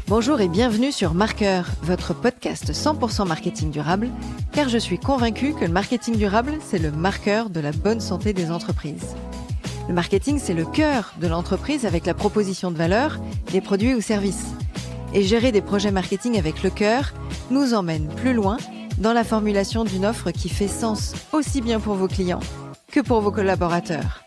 Bonjour et bienvenue sur Marqueur, votre podcast 100% marketing durable, car je suis convaincue que le marketing durable, c'est le marqueur de la bonne santé des entreprises. Le marketing, c'est le cœur de l'entreprise avec la proposition de valeur, des produits ou services. Et gérer des projets marketing avec le cœur nous emmène plus loin dans la formulation d'une offre qui fait sens aussi bien pour vos clients que pour vos collaborateurs.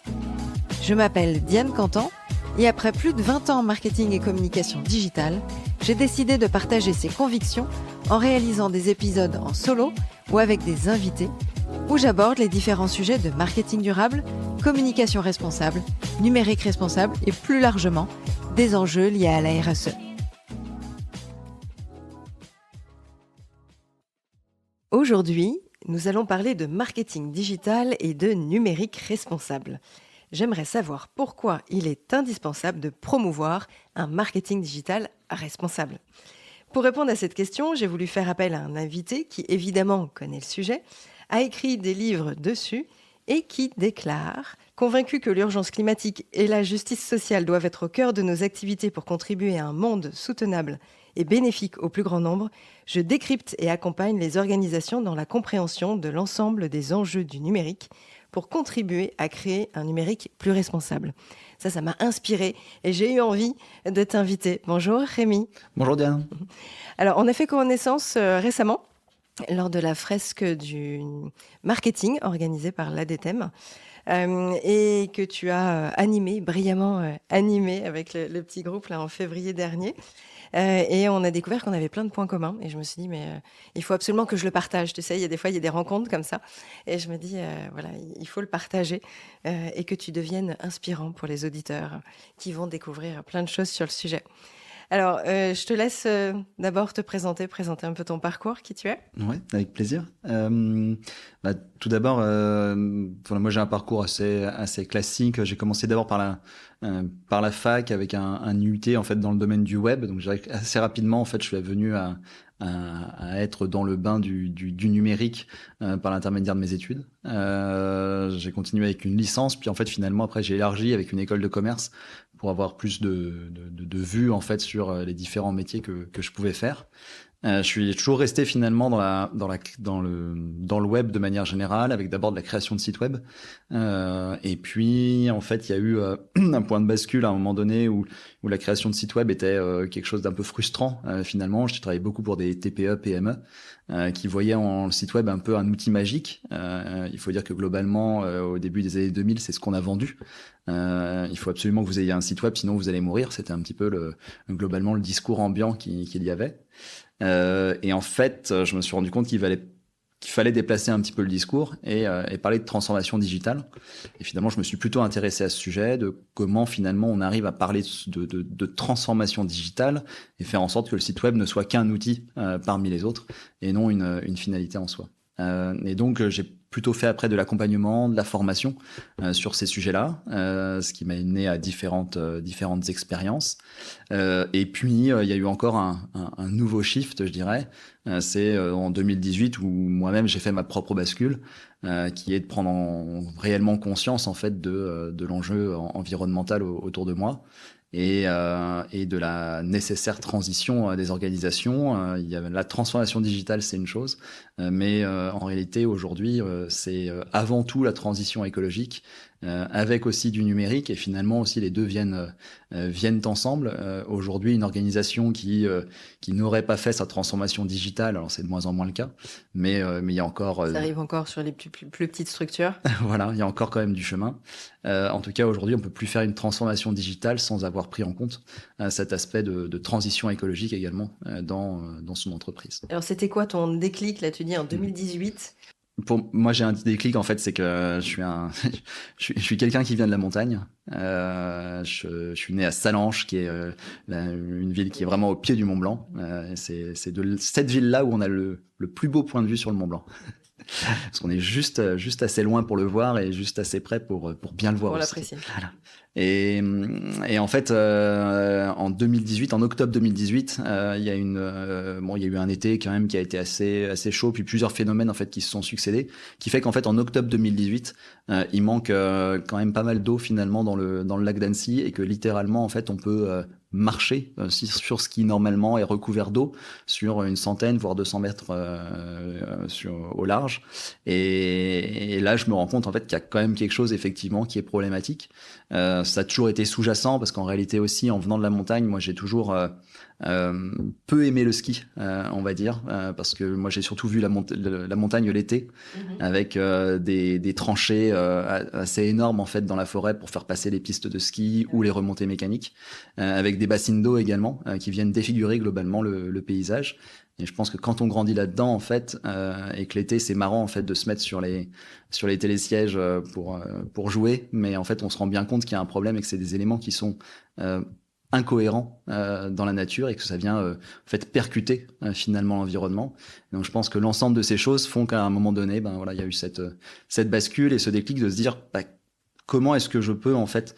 Je m'appelle Diane Cantan et après plus de 20 ans en marketing et communication digitale, j'ai décidé de partager ces convictions en réalisant des épisodes en solo ou avec des invités où j'aborde les différents sujets de marketing durable, communication responsable, numérique responsable et plus largement des enjeux liés à la RSE. Aujourd'hui, nous allons parler de marketing digital et de numérique responsable. J'aimerais savoir pourquoi il est indispensable de promouvoir un marketing digital responsable. Pour répondre à cette question, j'ai voulu faire appel à un invité qui évidemment connaît le sujet, a écrit des livres dessus et qui déclare « Convaincu que l'urgence climatique et la justice sociale doivent être au cœur de nos activités pour contribuer à un monde soutenable et bénéfique au plus grand nombre, je décrypte et accompagne les organisations dans la compréhension de l'ensemble des enjeux du numérique pour contribuer à créer un numérique plus responsable. » Ça m'a inspiré et j'ai eu envie de t'inviter. Bonjour Rémi. Bonjour Diane. Alors, on a fait connaissance récemment lors de la fresque du marketing organisée par l'ADTEM et que tu as brillamment animé avec le petit groupe là, en février dernier. Et on a découvert qu'on avait plein de points communs. Et je me suis dit, mais il faut absolument que je le partage. Tu sais, il y a des rencontres comme ça. Et je me dis, voilà, il faut le partager et que tu deviennes inspirant pour les auditeurs qui vont découvrir plein de choses sur le sujet. Alors, je te laisse d'abord te présenter un peu ton parcours, qui tu es. Oui, avec plaisir. Tout d'abord, moi j'ai un parcours assez classique. J'ai commencé d'abord par la fac avec un UT en fait dans le domaine du web. Donc assez rapidement en fait je suis venu à être dans le bain du numérique par l'intermédiaire de mes études. J'ai continué avec une licence, puis en fait finalement après j'ai élargi avec une école de commerce pour avoir plus de vues en fait sur les différents métiers que je pouvais faire. Je suis toujours resté finalement dans le web de manière générale, avec d'abord de la création de sites web, et puis en fait il y a eu un point de bascule à un moment donné où la création de sites web était quelque chose d'un peu frustrant finalement. J'ai travaillé beaucoup pour des TPE, PME qui voyaient en le site web un peu un outil magique. Il faut dire que globalement au début des années 2000 c'est ce qu'on a vendu. Il faut absolument que vous ayez un site web, sinon vous allez mourir. C'était un petit peu globalement le discours ambiant qu'il y avait. Et en fait, je me suis rendu compte qu'il fallait déplacer un petit peu le discours et parler de transformation digitale. Et finalement, je me suis plutôt intéressé à ce sujet, de comment finalement on arrive à parler de transformation digitale et faire en sorte que le site web ne soit qu'un outil parmi les autres et non une finalité en soi. Et donc, j'ai plutôt fait après de l'accompagnement, de la formation sur ces sujets-là, ce qui m'a mené à différentes expériences. Et puis, il y a eu encore un nouveau shift, je dirais. C'est en 2018 où moi-même, j'ai fait ma propre bascule, qui est de prendre réellement conscience en fait de l'enjeu environnemental autour de moi. Et de la nécessaire transition des organisations. Il y a la transformation digitale, c'est une chose, mais en réalité aujourd'hui c'est avant tout la transition écologique, avec aussi du numérique, et finalement aussi les deux viennent ensemble. Aujourd'hui, une organisation qui n'aurait pas fait sa transformation digitale, alors c'est de moins en moins le cas, mais il y a encore ça arrive encore sur les plus petites structures. Voilà, il y a encore quand même du chemin. En tout cas, aujourd'hui, on peut plus faire une transformation digitale sans avoir pris en compte cet aspect de transition écologique également dans son entreprise. Alors, c'était quoi ton déclic, là, tu dis, en 2018 ? Pour moi, j'ai un déclic, en fait, c'est que je suis quelqu'un qui vient de la montagne. Je suis né à Sallanches, qui est une ville qui est vraiment au pied du Mont Blanc. C'est de cette ville-là où on a le plus beau point de vue sur le Mont Blanc. Parce qu'on est juste assez loin pour le voir et juste assez près pour bien le voir pour aussi. L'apprécier. Voilà. Et en fait, en 2018, en octobre 2018, il y a il y a eu un été quand même qui a été assez chaud, puis plusieurs phénomènes en fait qui se sont succédés, qui fait qu'en fait en octobre 2018, il manque quand même pas mal d'eau finalement dans le lac d'Annecy, et que littéralement en fait on peut marcher sur ce qui normalement est recouvert d'eau sur une centaine voire 200 mètres au large. Et là, je me rends compte en fait qu'il y a quand même quelque chose effectivement qui est problématique. Ça a toujours été sous-jacent parce qu'en réalité aussi, en venant de la montagne, moi j'ai toujours peu aimé le ski, on va dire, parce que moi j'ai surtout vu la montagne l'été, avec des tranchées assez énormes en fait dans la forêt pour faire passer les pistes de ski ou les remontées mécaniques, avec des bassines d'eau également qui viennent défigurer globalement le paysage. Et je pense que quand on grandit là-dedans, en fait, et que l'été, c'est marrant, en fait, de se mettre sur les télésièges pour jouer, mais en fait, on se rend bien compte qu'il y a un problème et que c'est des éléments qui sont incohérents dans la nature, et que ça vient en fait percuter finalement l'environnement. Donc, je pense que l'ensemble de ces choses font qu'à un moment donné, ben voilà, il y a eu cette bascule et ce déclic de se dire bah, comment est-ce que je peux en fait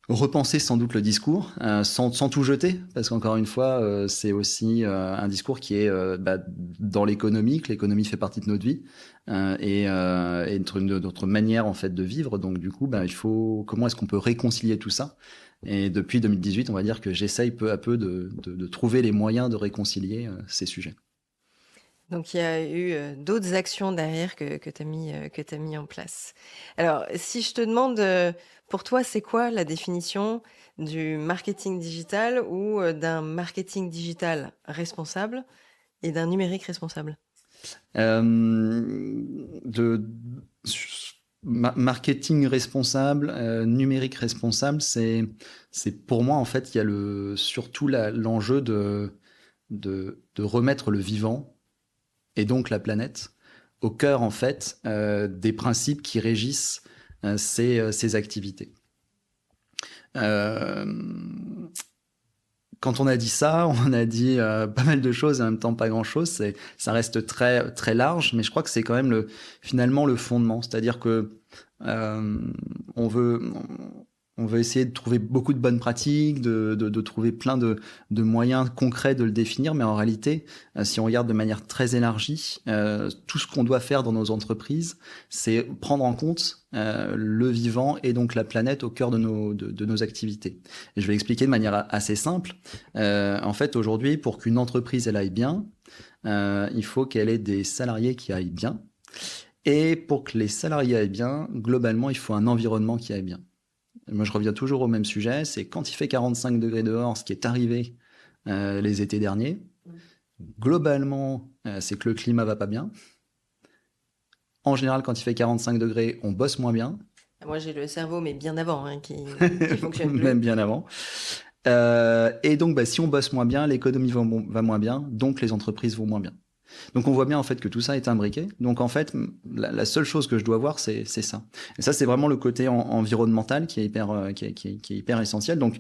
repenser sans doute le discours, sans tout jeter, parce qu'encore une fois, c'est aussi un discours qui est dans l'économie, que l'économie fait partie de notre vie, et notre manière en fait de vivre. Donc du coup, il faut comment est-ce qu'on peut réconcilier tout ça? Et depuis 2018, on va dire que j'essaye peu à peu de trouver les moyens de réconcilier ces sujets. Donc il y a eu d'autres actions derrière que tu as mis en place. Alors, si je te demande, pour toi, c'est quoi la définition du marketing digital ou d'un marketing digital responsable et d'un numérique responsable? De marketing responsable, numérique responsable, c'est pour moi en fait il y a surtout l'enjeu de remettre le vivant et donc la planète au cœur en fait des principes qui régissent ces activités. Euh, Quand on a dit ça, on a dit pas mal de choses et en même temps pas grand-chose. Ça reste très très large, mais je crois que c'est quand même finalement le fondement. C'est-à-dire que euh, on veut on veut essayer de trouver beaucoup de bonnes pratiques, de trouver plein de moyens concrets de le définir, mais en réalité, si on regarde de manière très élargie, tout ce qu'on doit faire dans nos entreprises, c'est prendre en compte le vivant et donc la planète au cœur de nos activités. Et je vais expliquer de manière assez simple. En fait, aujourd'hui, pour qu'une entreprise elle aille bien, il faut qu'elle ait des salariés qui aillent bien. Et pour que les salariés aillent bien, globalement, il faut un environnement qui aille bien. Moi, je reviens toujours au même sujet, c'est quand il fait 45 degrés dehors, ce qui est arrivé les étés derniers, globalement, c'est que le climat va pas bien. En général, quand il fait 45 degrés, on bosse moins bien. Moi, j'ai le cerveau, mais bien avant, qui fonctionne plus. Même bien avant. Et donc, si on bosse moins bien, l'économie va moins bien, donc les entreprises vont moins bien. Donc on voit bien en fait que tout ça est imbriqué. Donc en fait, la seule chose que je dois voir, c'est ça. Et ça, c'est vraiment le côté environnemental qui est hyper essentiel. Donc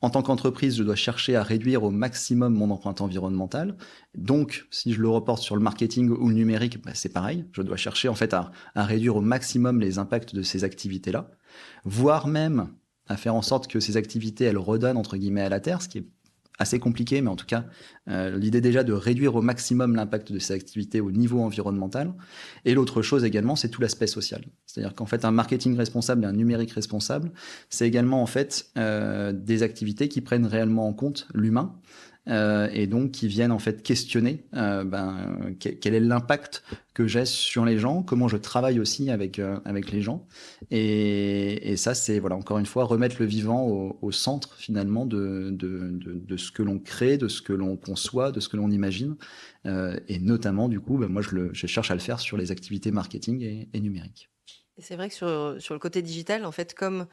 en tant qu'entreprise, je dois chercher à réduire au maximum mon empreinte environnementale. Donc, si je le reporte sur le marketing ou le numérique, c'est pareil. Je dois chercher en fait à réduire au maximum les impacts de ces activités-là, voire même à faire en sorte que ces activités, elles redonnent entre guillemets à la Terre, ce qui est assez compliqué, mais en tout cas, l'idée déjà de réduire au maximum l'impact de ces activités au niveau environnemental. Et l'autre chose également, c'est tout l'aspect social. C'est-à-dire qu'en fait, un marketing responsable et un numérique responsable, c'est également en fait des activités qui prennent réellement en compte l'humain. Et donc qui viennent en fait questionner quel est l'impact que j'ai sur les gens, comment je travaille aussi avec les gens, et ça c'est voilà encore une fois remettre le vivant au centre finalement de ce que l'on crée, de ce que l'on conçoit, de ce que l'on imagine, et notamment du coup moi je cherche à le faire sur les activités marketing et numériques. Et c'est vrai que sur le côté digital, en fait, comme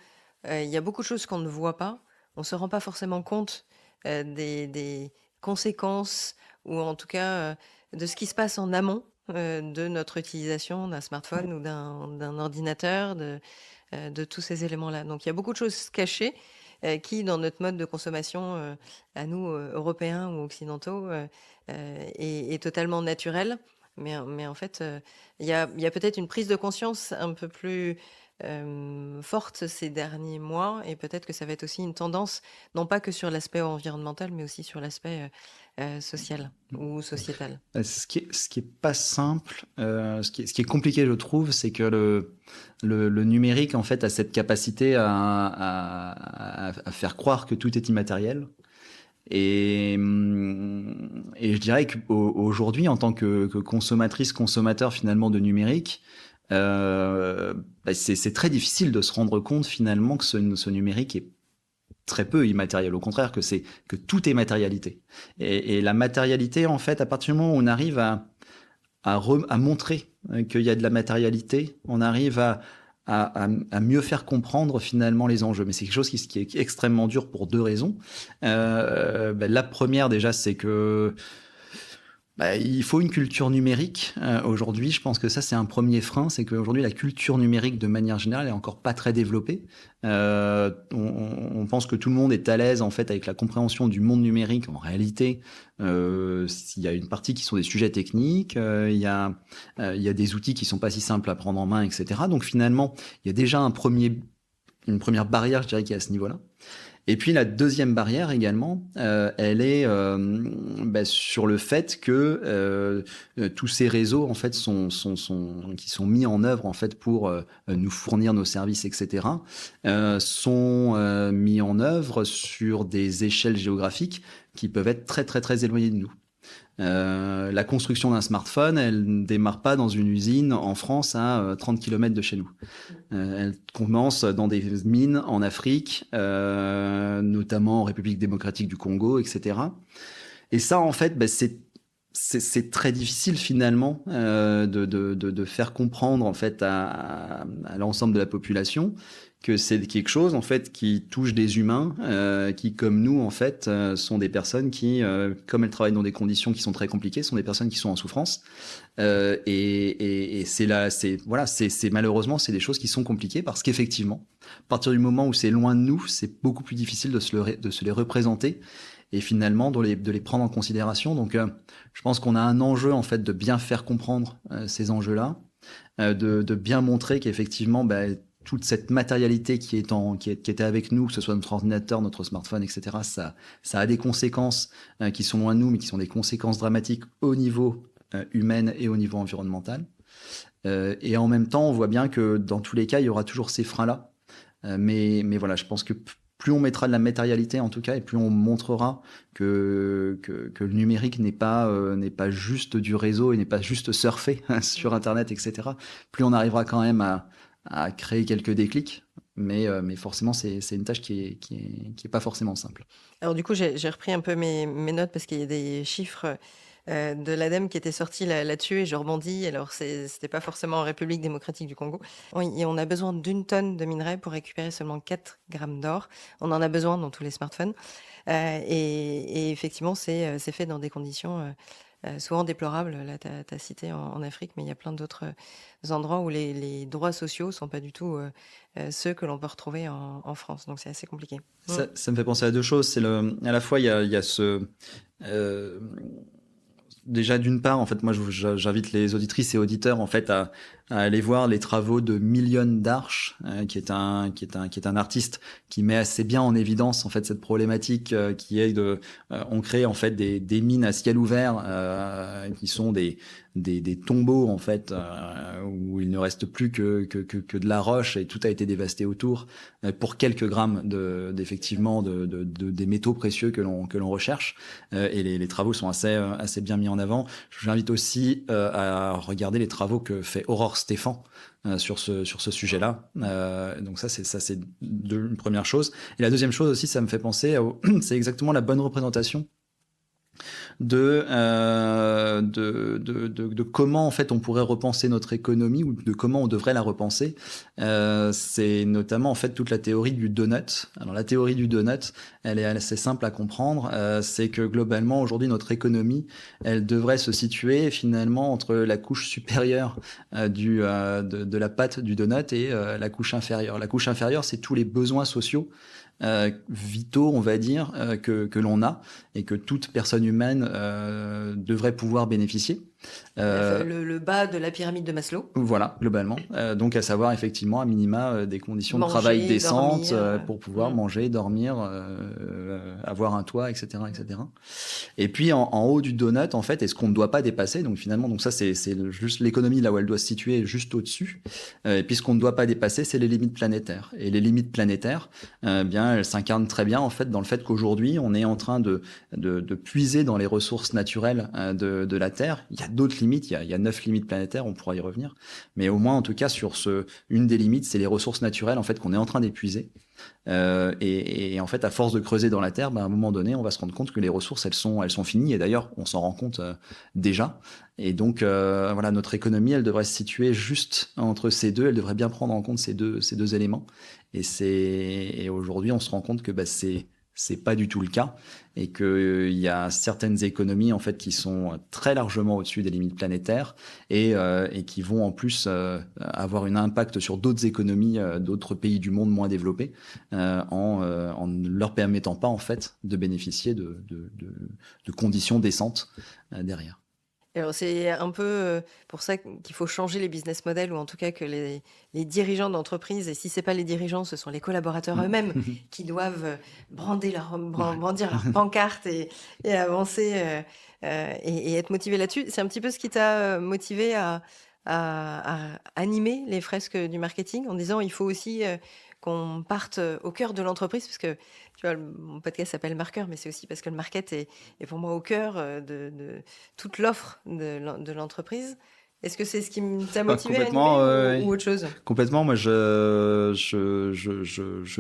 il y a beaucoup de choses qu'on ne voit pas, on se rend pas forcément compte des conséquences ou en tout cas de ce qui se passe en amont de notre utilisation d'un smartphone ou d'un ordinateur, de tous ces éléments-là. Donc il y a beaucoup de choses cachées qui, dans notre mode de consommation à nous, Européens ou occidentaux, est totalement naturel. Mais en fait, il y a peut-être une prise de conscience un peu plus forte ces derniers mois et peut-être que ça va être aussi une tendance, non pas que sur l'aspect environnemental, mais aussi sur l'aspect social ou sociétal. Ce qui est pas simple, ce qui est compliqué, je trouve, c'est que le numérique, en fait, a cette capacité à faire croire que tout est immatériel. Et je dirais qu'aujourd'hui, en tant que consommatrice, consommateur finalement de numérique, c'est très difficile de se rendre compte finalement que ce numérique est très peu immatériel. Au contraire, que tout est matérialité. Et la matérialité, en fait, à partir du moment où on arrive à montrer qu'il y a de la matérialité, on arrive à mieux faire comprendre finalement les enjeux. Mais c'est quelque chose qui est extrêmement dur pour deux raisons. La première déjà, c'est que il faut une culture numérique. Aujourd'hui, je pense que ça, c'est un premier frein. C'est qu'aujourd'hui, la culture numérique, de manière générale, est encore pas très développée. On pense que tout le monde est à l'aise, en fait, avec la compréhension du monde numérique. En réalité, il y a une partie qui sont des sujets techniques. Il y a des outils qui sont pas si simples à prendre en main, etc. Donc, finalement, il y a déjà une première barrière, je dirais, qui est à ce niveau-là. Et puis la deuxième barrière également, elle est sur le fait que tous ces réseaux en fait qui sont mis en œuvre en fait pour nous fournir nos services, etc. Sont mis en œuvre sur des échelles géographiques qui peuvent être très très très éloignées de nous. La construction d'un smartphone, elle ne démarre pas dans une usine en France à 30 km de chez nous. Elle commence dans des mines en Afrique, notamment en République démocratique du Congo, etc. Et ça, en fait, c'est très difficile finalement de faire comprendre en fait à l'ensemble de la population que c'est quelque chose en fait qui touche des humains qui, comme nous en fait, sont des personnes qui, comme elles travaillent dans des conditions qui sont très compliquées, sont des personnes qui sont en souffrance. Et c'est là, c'est malheureusement c'est des choses qui sont compliquées parce qu'effectivement, à partir du moment où c'est loin de nous, c'est beaucoup plus difficile de se les représenter et finalement de les prendre en considération. Donc, je pense qu'on a un enjeu en fait de bien faire comprendre ces enjeux-là, de bien montrer qu'effectivement, toute cette matérialité qui était avec nous, que ce soit notre ordinateur, notre smartphone, etc., ça a des conséquences qui sont loin de nous, mais qui sont des conséquences dramatiques au niveau humain et au niveau environnemental. Et en même temps, on voit bien que dans tous les cas, il y aura toujours ces freins-là. Mais voilà, je pense que plus on mettra de la matérialité en tout cas, et plus on montrera que le numérique n'est pas juste du réseau et n'est pas juste surfer sur Internet, etc., plus on arrivera quand même à créer quelques déclics. Mais forcément, c'est une tâche qui est pas forcément simple. Alors du coup, j'ai repris un peu mes notes parce qu'il y a des chiffres de l'ADEME qui étaient sortis là-dessus et je rebondis. Alors, c'était pas forcément en République démocratique du Congo. Oui, et on a besoin d'1 tonne de minerai pour récupérer seulement 4 grammes d'or. On en a besoin dans tous les smartphones. Et effectivement, c'est fait dans des conditions souvent déplorables. Là, tu as cité en Afrique, mais il y a plein d'autres endroits où les droits sociaux sont pas du tout ceux que l'on peut retrouver en France. Donc, c'est assez compliqué. Ça me fait penser à deux choses. À la fois, il y a ce... Déjà, d'une part, en fait, moi, j'invite les auditrices et auditeurs, en fait, à aller voir les travaux de Million d'Arche, qui est un artiste qui met assez bien en évidence, en fait, cette problématique qui est on crée, en fait, des mines à ciel ouvert, qui sont des tombeaux, en fait, où il ne reste plus que de la roche et tout a été dévasté autour, pour quelques grammes d'effectivement des métaux précieux que l'on recherche. Et les travaux sont assez bien mis en avant. Je vous invite aussi à regarder les travaux que fait Aurore Stéphan sur ce sujet-là. Donc ça c'est une première chose. Et la deuxième chose aussi, ça me fait penser c'est exactement la bonne représentation de comment en fait on pourrait repenser notre économie ou de comment on devrait la repenser. C'est notamment en fait toute la théorie du donut. Alors la théorie du donut, elle est assez simple à comprendre. C'est que globalement aujourd'hui notre économie, elle devrait se situer finalement entre la couche supérieure de la pâte du donut et la couche inférieure. La couche inférieure, c'est tous les besoins sociaux vitaux, on va dire, que l'on a et que toute personne humaine devrait pouvoir bénéficier. Le bas de la pyramide de Maslow. Voilà, globalement. Donc, à savoir effectivement, à minima, des conditions de Manger, travail décentes dormir, pour pouvoir manger, dormir, avoir un toit, etc., etc. Et puis, en haut du donut, en fait, est ce qu'on ne doit pas dépasser. Donc, finalement, donc ça, c'est juste l'économie là où elle doit se situer, juste au-dessus. Et puis, ce qu'on ne doit pas dépasser, c'est les limites planétaires. Et les limites planétaires, bien, elles s'incarnent très bien en fait dans le fait qu'aujourd'hui, on est en train de puiser dans les ressources naturelles de la Terre. Il y a d'autres limites. Il y a 9 limites planétaires. On pourra y revenir. Mais au moins, en tout cas, sur une des limites, c'est les ressources naturelles en fait qu'on est en train d'épuiser. Et en fait, à force de creuser dans la terre, à un moment donné, on va se rendre compte que les ressources, elles sont finies. Et d'ailleurs, on s'en rend compte déjà. Et donc, voilà, notre économie, elle devrait se situer juste entre ces deux. Elle devrait bien prendre en compte ces deux éléments. Et aujourd'hui, on se rend compte que c'est pas du tout le cas et qu'il y a certaines économies en fait qui sont très largement au-dessus des limites planétaires et qui vont en plus avoir un impact sur d'autres économies d'autres pays du monde moins développés en ne leur permettant pas en fait de bénéficier de conditions décentes derrière. Alors c'est un peu pour ça qu'il faut changer les business models ou en tout cas que les dirigeants d'entreprise, et si c'est pas les dirigeants, ce sont les collaborateurs eux-mêmes qui doivent brandir leur pancarte et avancer et être motivés là-dessus. C'est un petit peu ce qui t'a motivé à animer les fresques du marketing en disant il faut aussi qu'on parte au cœur de l'entreprise parce que tu vois, mon podcast s'appelle Marqueur, mais c'est aussi parce que le market est pour moi au cœur de toute l'offre de l'entreprise. Est-ce que c'est ce qui t'a motivé à animer ou autre chose? Complètement. Moi, je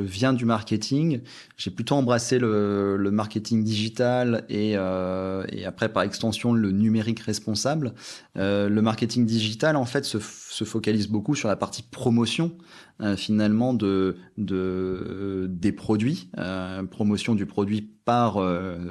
viens du marketing. J'ai plutôt embrassé le marketing digital et après, par extension, le numérique responsable. Le marketing digital, en fait, se focalise beaucoup sur la partie promotion, finalement, des produits, promotion du produit par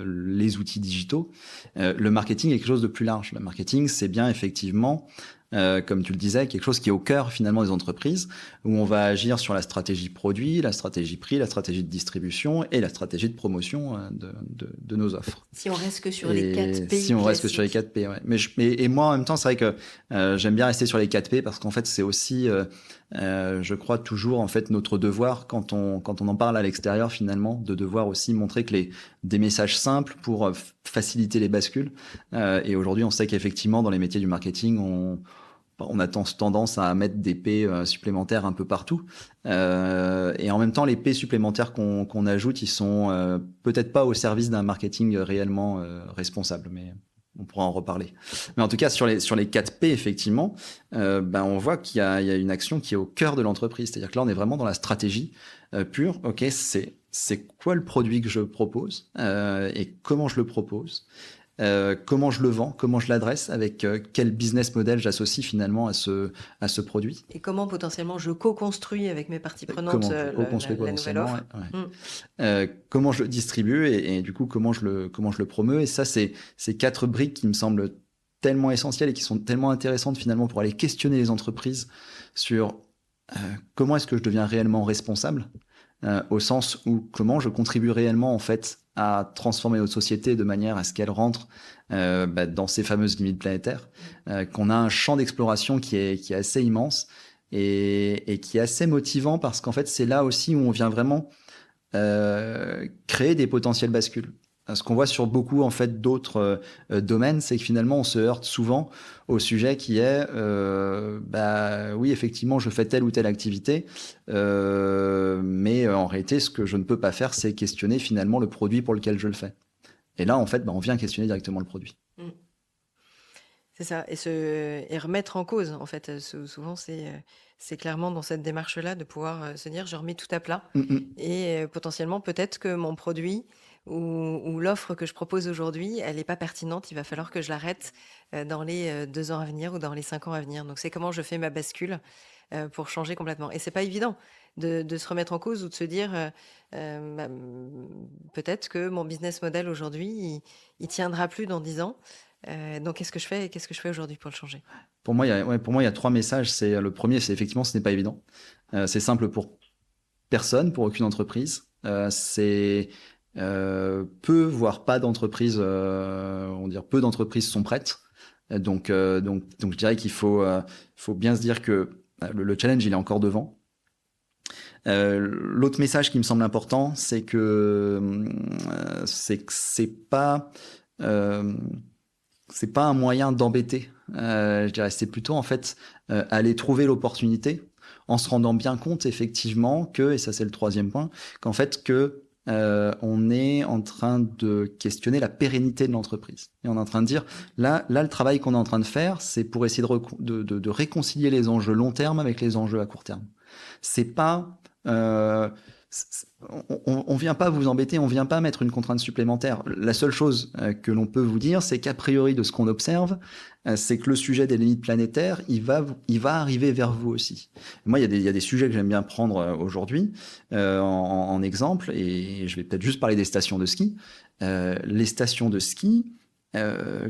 les outils digitaux. Le marketing est quelque chose de plus large. Le marketing, c'est bien effectivement, comme tu le disais, quelque chose qui est au cœur finalement des entreprises, où on va agir sur la stratégie produit, la stratégie prix, la stratégie de distribution et la stratégie de promotion de nos offres. Si on reste que sur les 4 P. Si on reste que sur les 4 P, ouais. Et moi, en même temps, c'est vrai que j'aime bien rester sur les 4 P parce qu'en fait, c'est aussi, je crois, toujours en fait notre devoir quand on en parle à l'extérieur finalement, de devoir aussi montrer que des messages simples pour faciliter les bascules. Et aujourd'hui, on sait qu'effectivement, dans les métiers du marketing, on a tendance à mettre des P supplémentaires un peu partout. Et en même temps, les P supplémentaires qu'on ajoute, ils sont peut-être pas au service d'un marketing réellement responsable, mais on pourra en reparler. Mais en tout cas, sur les 4 P, effectivement, on voit qu'il y a une action qui est au cœur de l'entreprise. C'est-à-dire que là, on est vraiment dans la stratégie pure. OK, c'est quoi le produit que je propose et comment je le propose, comment je le vends, comment je l'adresse, avec quel business model j'associe finalement à ce produit. Et comment potentiellement je co-construis avec mes parties prenantes la nouvelle offre. Comment je le distribue et du coup comment je le promeux. Et ça, c'est 4 briques qui me semblent tellement essentielles et qui sont tellement intéressantes finalement pour aller questionner les entreprises sur comment est-ce que je deviens réellement responsable, au sens où comment je contribue réellement en fait à transformer notre société de manière à ce qu'elle rentre dans ces fameuses limites planétaires, qu'on a un champ d'exploration qui est assez immense et qui est assez motivant parce qu'en fait c'est là aussi où on vient vraiment créer des potentielles bascules. Ce qu'on voit sur beaucoup en fait d'autres domaines, c'est que finalement on se heurte souvent au sujet qui est oui, effectivement je fais telle ou telle activité, mais en réalité ce que je ne peux pas faire, c'est questionner finalement le produit pour lequel je le fais. Et là en fait on vient questionner directement le produit. C'est ça, et remettre en cause en fait. Souvent c'est clairement dans cette démarche-là de pouvoir se dire je remets tout à plat et potentiellement peut-être que mon produit ou l'offre que je propose aujourd'hui, elle n'est pas pertinente, il va falloir que je l'arrête dans les 2 ans à venir ou dans les 5 ans à venir. Donc c'est comment je fais ma bascule pour changer complètement. Et c'est pas évident de se remettre en cause ou de se dire peut-être que mon business model aujourd'hui, il tiendra plus dans 10 ans. Donc qu'est-ce que je fais aujourd'hui pour le changer? Pour moi, il y a 3 messages. Le premier, c'est effectivement, ce n'est pas évident. C'est simple pour personne, pour aucune entreprise. C'est peu, voire pas d'entreprises, peu d'entreprises sont prêtes. Donc je dirais qu'il faut bien se dire que le challenge, il est encore devant. L'autre message qui me semble important, c'est que c'est pas un moyen d'embêter. Je dirais, c'est plutôt en fait aller trouver l'opportunité en se rendant bien compte effectivement que, et ça c'est le troisième point, qu'en fait on est en train de questionner la pérennité de l'entreprise. Et on est en train de dire, là le travail qu'on est en train de faire, c'est pour essayer de réconcilier les enjeux long terme avec les enjeux à court terme. C'est pas... on vient pas vous embêter, on vient pas mettre une contrainte supplémentaire. La seule chose que l'on peut vous dire, c'est qu'a priori de ce qu'on observe, c'est que le sujet des limites planétaires, il va arriver vers vous aussi. Moi, il y a des sujets que j'aime bien prendre aujourd'hui en exemple, et je vais peut-être juste parler des stations de ski. Les stations de ski,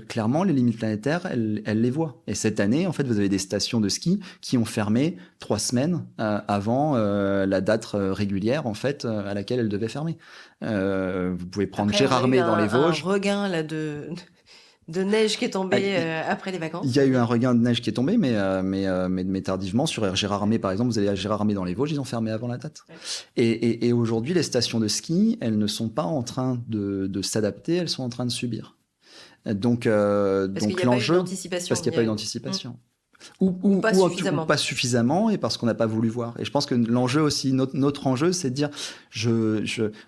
clairement, les limites planétaires, elles les voient. Et cette année, en fait, vous avez des stations de ski qui ont fermé 3 semaines avant la date régulière, en fait, à laquelle elles devaient fermer. Vous pouvez prendre Gérardmer dans les Vosges. Un regain là de neige qui est tombée après les vacances. Il y a eu un regain de neige qui est tombé, mais tardivement. Sur Gérardmer, par exemple, vous allez à Gérardmer dans les Vosges, ils ont fermé avant la date. Ouais. Et aujourd'hui, les stations de ski, elles ne sont pas en train de s'adapter, elles sont en train de subir. Donc l'enjeu, parce qu'il n'y a pas eu d'anticipation. Ou pas suffisamment, et parce qu'on n'a pas voulu voir. Et je pense que l'enjeu aussi, notre enjeu, c'est de dire,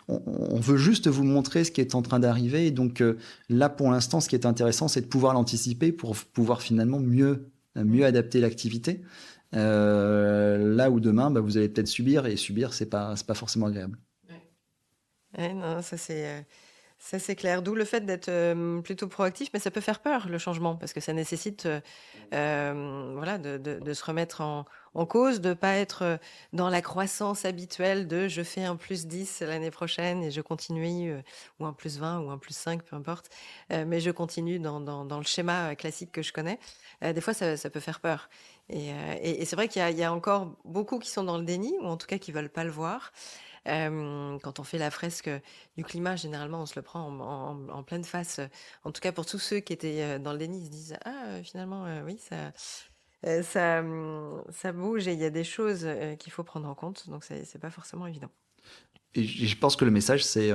on veut juste vous montrer ce qui est en train d'arriver. Et donc là, pour l'instant, ce qui est intéressant, c'est de pouvoir l'anticiper pour pouvoir finalement mieux adapter l'activité. Là où demain, vous allez peut-être subir, et subir, c'est pas forcément agréable. Ouais, non, ça, c'est clair. D'où le fait d'être plutôt proactif, mais ça peut faire peur, le changement, parce que ça nécessite de se remettre en cause, de ne pas être dans la croissance habituelle de je fais un +10 l'année prochaine et je continue, ou un +20 ou un +5, peu importe, mais je continue dans le schéma classique que je connais. Des fois, ça peut faire peur. Et c'est vrai qu'il y a encore beaucoup qui sont dans le déni, ou en tout cas qui ne veulent pas le voir. Quand on fait la fresque du climat, généralement, on se le prend en pleine face. En tout cas, pour tous ceux qui étaient dans le déni, ils se disent finalement, oui, ça bouge et il y a des choses qu'il faut prendre en compte. Donc, c'est pas forcément évident. Et je pense que le message, c'est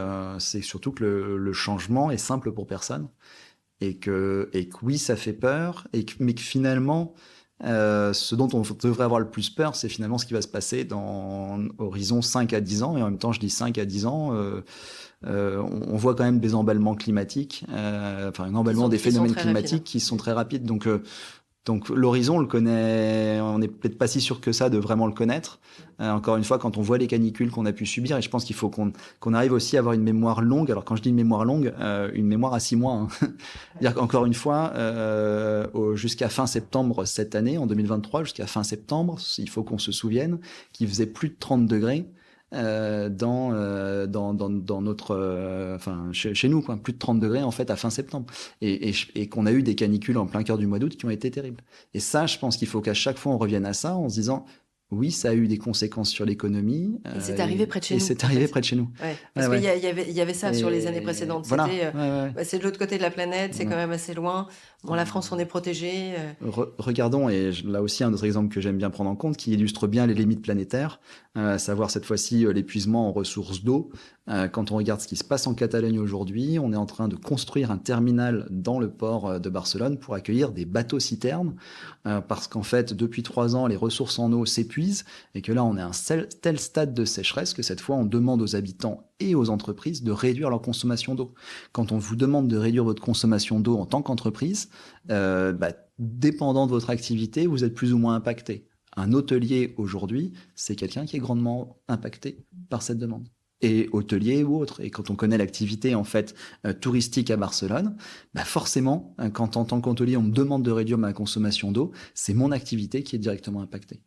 surtout que le changement est simple pour personne et que oui, ça fait peur, mais que finalement, ce dont on devrait avoir le plus peur, c'est finalement ce qui va se passer dans horizon 5 à 10 ans. Et en même temps, je dis 5 à 10 ans, on voit quand même des emballements climatiques, un emballement des phénomènes climatiques qui sont très rapides. Donc l'horizon, on le connaît, on n'est peut-être pas si sûr que ça de vraiment le connaître. Encore une fois, quand on voit les canicules qu'on a pu subir, et je pense qu'il faut qu'on arrive aussi à avoir une mémoire longue. Alors quand je dis une mémoire longue, une mémoire à 6 mois. Hein. C'est-à-dire qu'encore une fois, jusqu'à fin septembre cette année, en 2023, jusqu'à fin septembre, il faut qu'on se souvienne qu'il faisait plus de 30 degrés dans notre chez nous, quoi, plus de 30 degrés en fait à fin septembre, et qu'on a eu des canicules en plein cœur du mois d'août qui ont été terribles. Et ça, je pense qu'il faut qu'à chaque fois on revienne à ça en se disant oui, ça a eu des conséquences sur l'économie. Et c'est arrivé près de chez nous. Et c'est arrivé près de chez nous. Ouais, parce qu'il y avait ça sur les années précédentes. Voilà, c'était, c'est de l'autre côté de la planète, c'est quand même assez loin. Bon, la France, on est protégé. Regardons, et là aussi un autre exemple que j'aime bien prendre en compte, qui illustre bien les limites planétaires, à savoir cette fois-ci l'épuisement en ressources d'eau. Quand on regarde ce qui se passe en Catalogne aujourd'hui, on est en train de construire un terminal dans le port de Barcelone pour accueillir des bateaux-citernes, parce qu'en fait, depuis 3 ans, les ressources en eau s'épuisent, et que là, on est à un tel stade de sécheresse que cette fois, on demande aux habitants et aux entreprises de réduire leur consommation d'eau. Quand on vous demande de réduire votre consommation d'eau en tant qu'entreprise, dépendant de votre activité, vous êtes plus ou moins impacté. Un hôtelier aujourd'hui, c'est quelqu'un qui est grandement impacté par cette demande. Et hôtelier ou autre. Et quand on connaît l'activité en fait touristique à Barcelone, forcément, quand en tant qu'hôtelier on me demande de réduire ma consommation d'eau, c'est mon activité qui est directement impactée.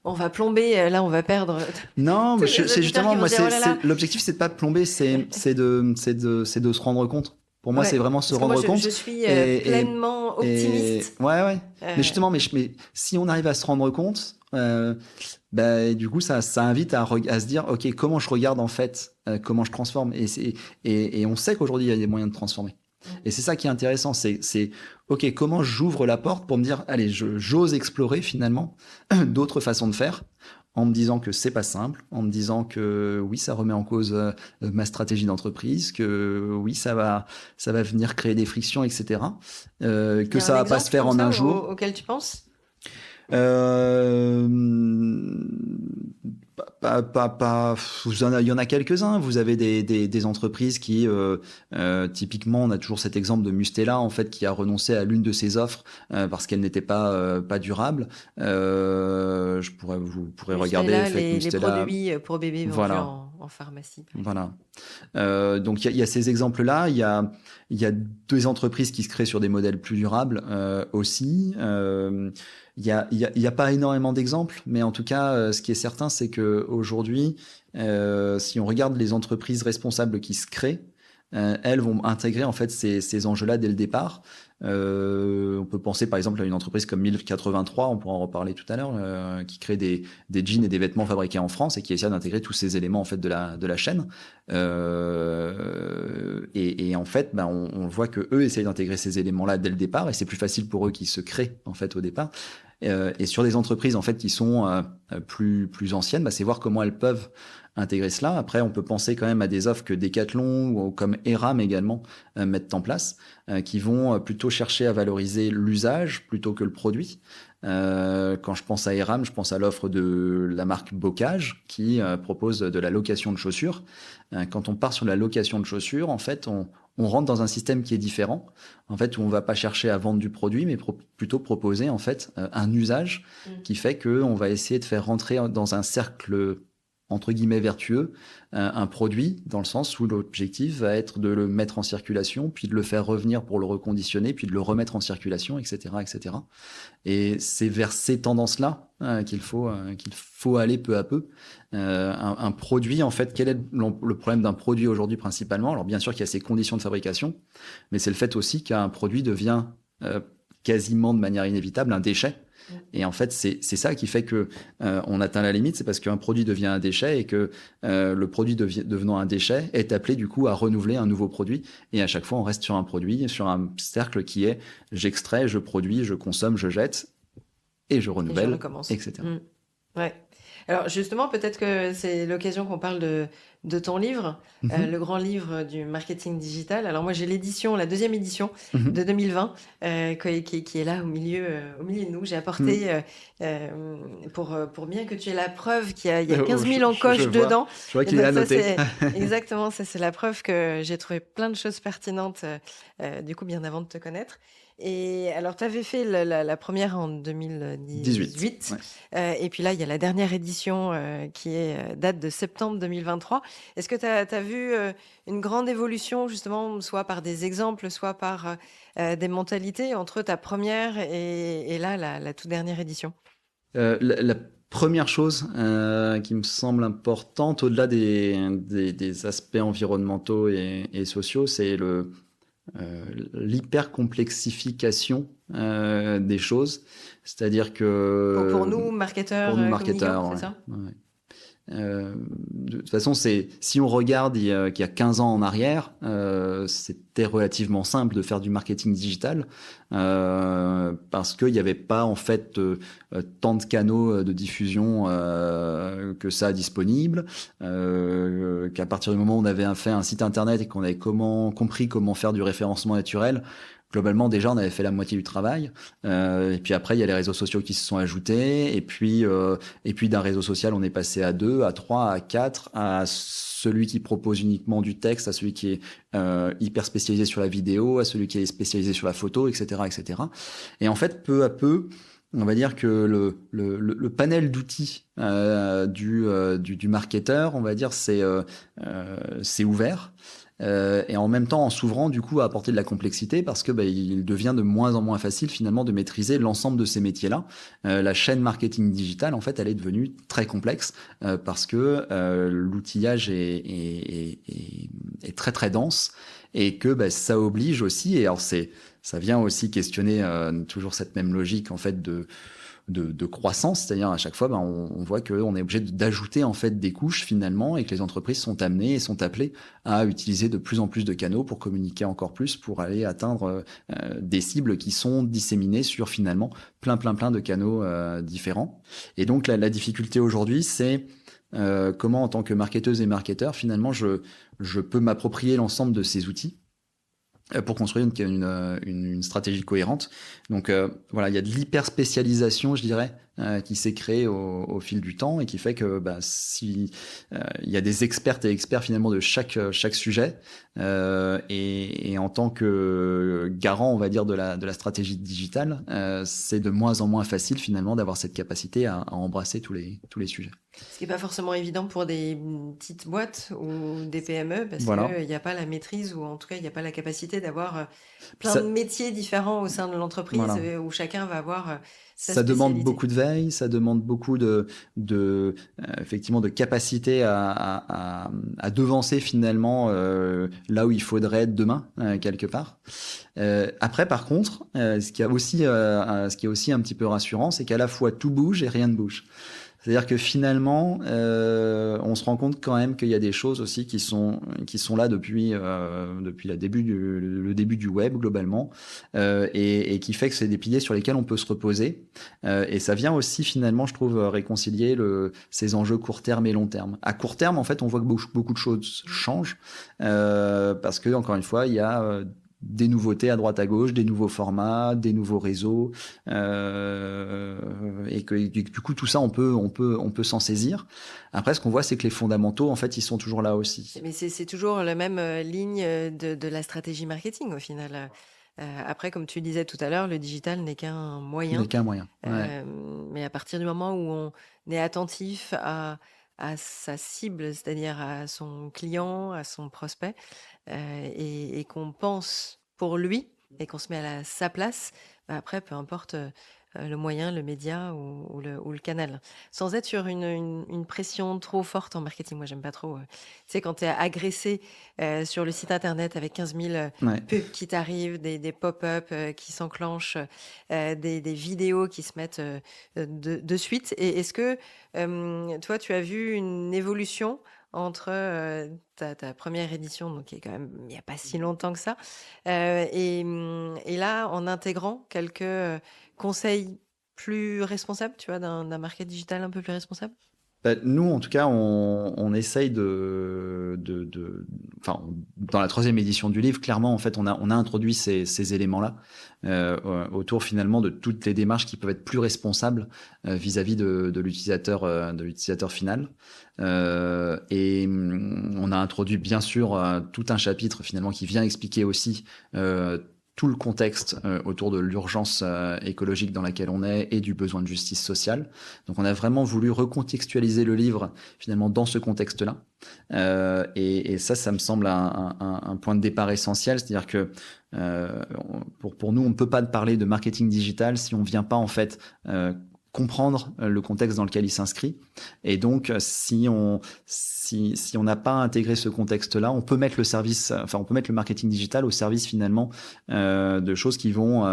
On va plomber, là on va perdre. Non, mais c'est justement moi, l'objectif c'est de pas plomber, c'est de se rendre compte. Pour moi, c'est vraiment se rendre compte. Je suis pleinement optimiste. Ouais. Mais justement, mais si on arrive à se rendre compte, du coup, ça invite à se dire, ok, comment je regarde en fait, comment je transforme. Et on sait qu'aujourd'hui, il y a des moyens de transformer. Et c'est ça qui est intéressant, c'est ok, comment j'ouvre la porte pour me dire, allez, j'ose explorer finalement d'autres façons de faire, en me disant que c'est pas simple, en me disant que oui, ça remet en cause ma stratégie d'entreprise, que oui, ça va venir créer des frictions, etc. Que ça va pas se faire en un jour. Auquel tu penses? Il y en a quelques-uns. Vous avez des entreprises qui, typiquement, on a toujours cet exemple de Mustela, en fait, qui a renoncé à l'une de ses offres parce qu'elle n'était pas durable. Vous pourrez regarder les produits pour bébés vendus en pharmacie. Voilà. Donc il y a ces exemples-là. Il y a deux entreprises qui se créent sur des modèles plus durables aussi. Il y a pas énormément d'exemples, mais en tout cas, ce qui est certain, c'est que aujourd'hui, si on regarde les entreprises responsables qui se créent, elles vont intégrer en fait ces enjeux-là dès le départ. On peut penser par exemple à une entreprise comme 1083, on pourra en reparler tout à l'heure, qui crée des jeans et des vêtements fabriqués en France et qui essaie d'intégrer tous ces éléments en fait de la chaîne. Et en fait, on voit que eux essayent d'intégrer ces éléments-là dès le départ et c'est plus facile pour eux qui se créent en fait au départ. Et sur des entreprises en fait qui sont plus anciennes, c'est voir comment elles peuvent intégrer cela. Après, on peut penser quand même à des offres que Decathlon ou comme Eram également mettent en place, qui vont plutôt chercher à valoriser l'usage plutôt que le produit. Quand je pense à Eram, je pense à l'offre de la marque Bocage qui propose de la location de chaussures. Quand on part sur la location de chaussures, en fait, on rentre dans un système qui est différent, en fait, où on va pas chercher à vendre du produit, mais plutôt proposer en fait un usage qui fait que on va essayer de faire rentrer dans un cercle entre guillemets vertueux un produit, dans le sens où l'objectif va être de le mettre en circulation, puis de le faire revenir pour le reconditionner, puis de le remettre en circulation, etc., etc. Et c'est vers ces tendances-là qu'il faut aller peu à peu. Un produit, en fait, quel est le problème d'un produit aujourd'hui principalement? Alors bien sûr qu'il y a ses conditions de fabrication, mais c'est le fait aussi qu'un produit devient quasiment de manière inévitable un déchet. Et en fait, c'est ça qui fait que on atteint la limite, c'est parce qu'un produit devient un déchet et que le produit devenant un déchet est appelé du coup à renouveler un nouveau produit. Et à chaque fois, on reste sur un produit, sur un cercle qui est j'extrais, je produis, je consomme, je jette et je renouvelle, etc. Ouais. Alors justement, peut-être que c'est l'occasion qu'on parle de ton livre, le grand livre du marketing digital. Alors moi, j'ai la deuxième édition de 2020, qui est là au milieu de nous. J'ai apporté, pour bien que tu aies la preuve qu'il y a 15 000 encoches dedans. Je vois qu'il est annoté. Exactement, ça c'est la preuve que j'ai trouvé plein de choses pertinentes, du coup, bien avant de te connaître. Et alors, tu avais fait la première en 2018. Ouais. Et puis là, il y a la dernière édition qui date de septembre 2023. Est-ce que tu as vu une grande évolution, justement, soit par des exemples, soit par des mentalités entre ta première et là, la toute dernière édition? La première chose qui me semble importante, au-delà des aspects environnementaux et sociaux, c'est l'hyper-complexification des choses. C'est-à-dire que... Pour nous, marketeurs, c'est ça ? Ouais. De toute façon, si on regarde il y a 15 ans en arrière, c'était relativement simple de faire du marketing digital parce qu'il n'y avait pas en fait tant de canaux de diffusion que ça disponible, qu'à partir du moment où on avait fait un site internet et qu'on avait compris comment faire du référencement naturel, globalement, déjà, on avait fait la moitié du travail. Et puis après, il y a les réseaux sociaux qui se sont ajoutés. Et puis d'un réseau social, on est passé à 2, à 3, à 4, à celui qui propose uniquement du texte, à celui qui est hyper spécialisé sur la vidéo, à celui qui est spécialisé sur la photo, etc., etc. Et en fait, peu à peu, on va dire que le panel d'outils du marketeur, on va dire, c'est ouvert. Et en même temps en s'ouvrant du coup à apporter de la complexité parce que il devient de moins en moins facile finalement de maîtriser l'ensemble de ces métiers-là. La chaîne marketing digital en fait elle est devenue très complexe parce que l'outillage est très très dense et que ça oblige aussi, et alors ça vient aussi questionner toujours cette même logique en fait de croissance, c'est-à-dire à chaque fois, on voit qu'on est obligé d'ajouter en fait des couches finalement, et que les entreprises sont amenées et sont appelées à utiliser de plus en plus de canaux pour communiquer encore plus, pour aller atteindre des cibles qui sont disséminées sur finalement plein de canaux différents. Et donc la difficulté aujourd'hui, c'est comment en tant que marketeuse et marketeur, finalement, je peux m'approprier l'ensemble de ces outils pour construire une stratégie cohérente. Donc voilà, il y a de l'hyper spécialisation, je dirais, qui s'est créée au fil du temps, et qui fait que si il y a des expertes et experts finalement de chaque sujet, et en tant que garant, on va dire, de la stratégie digitale, c'est de moins en moins facile finalement d'avoir cette capacité à embrasser tous les sujets. Ce qui n'est pas forcément évident pour des petites boîtes ou des PME, parce Voilà. qu'il n'y a pas la maîtrise, ou en tout cas il n'y a pas la capacité d'avoir plein de métiers différents au sein de l'entreprise, voilà, où chacun va avoir sa ça spécialité. Demande beaucoup de veille, ça demande beaucoup effectivement de capacité à devancer finalement là où il faudrait être demain quelque part. Après, par contre, ce qui est aussi un petit peu rassurant, c'est qu'à la fois tout bouge et rien ne bouge. C'est-à-dire que finalement, on se rend compte quand même qu'il y a des choses aussi qui sont là depuis le début du web globalement, et qui fait que c'est des piliers sur lesquels on peut se reposer. Et ça vient aussi finalement, je trouve, réconcilier ces enjeux court terme et long terme. À court terme, en fait, on voit que beaucoup de choses changent, parce que encore une fois, il y a des nouveautés à droite à gauche, des nouveaux formats, des nouveaux réseaux, et que du coup tout ça on peut s'en saisir. Après, ce qu'on voit, c'est que les fondamentaux, en fait, ils sont toujours là aussi. Mais c'est toujours la même ligne de la stratégie marketing au final. Après, comme tu disais tout à l'heure, le digital n'est qu'un moyen. N'est qu'un moyen. Ouais. Mais à partir du moment où on est attentif à sa cible, c'est-à-dire à son client, à son prospect, et qu'on pense pour lui et qu'on se met à sa place, après, peu importe le moyen, le média ou le canal. Sans être sur une pression trop forte en marketing. Moi, j'aime pas trop. Tu sais, quand tu es agressé sur le site internet avec 15 000 pubs qui t'arrivent, des pop-up qui s'enclenchent, des vidéos qui se mettent de suite. Et est-ce que toi, tu as vu une évolution entre ta première édition, donc qui est quand même il n'y a pas si longtemps que ça, et là, en intégrant quelques conseils plus responsables, tu vois, d'un market digital un peu plus responsable? Nous, en tout cas, on essaye enfin, dans la 3e édition du livre, clairement, en fait, on a introduit ces éléments-là autour finalement de toutes les démarches qui peuvent être plus responsables vis-à-vis de l'utilisateur final. Et on a introduit bien sûr tout un chapitre finalement qui vient expliquer aussi tout le contexte autour de l'urgence écologique dans laquelle on est et du besoin de justice sociale. Donc on a vraiment voulu recontextualiser le livre finalement dans ce contexte-là. Et ça me semble un point de départ essentiel, c'est-à-dire que pour nous, on ne peut pas parler de marketing digital si on ne vient pas en fait comprendre le contexte dans lequel il s'inscrit. Et donc, si on n'a pas intégré ce contexte-là, on peut mettre le marketing digital au service finalement de choses qui vont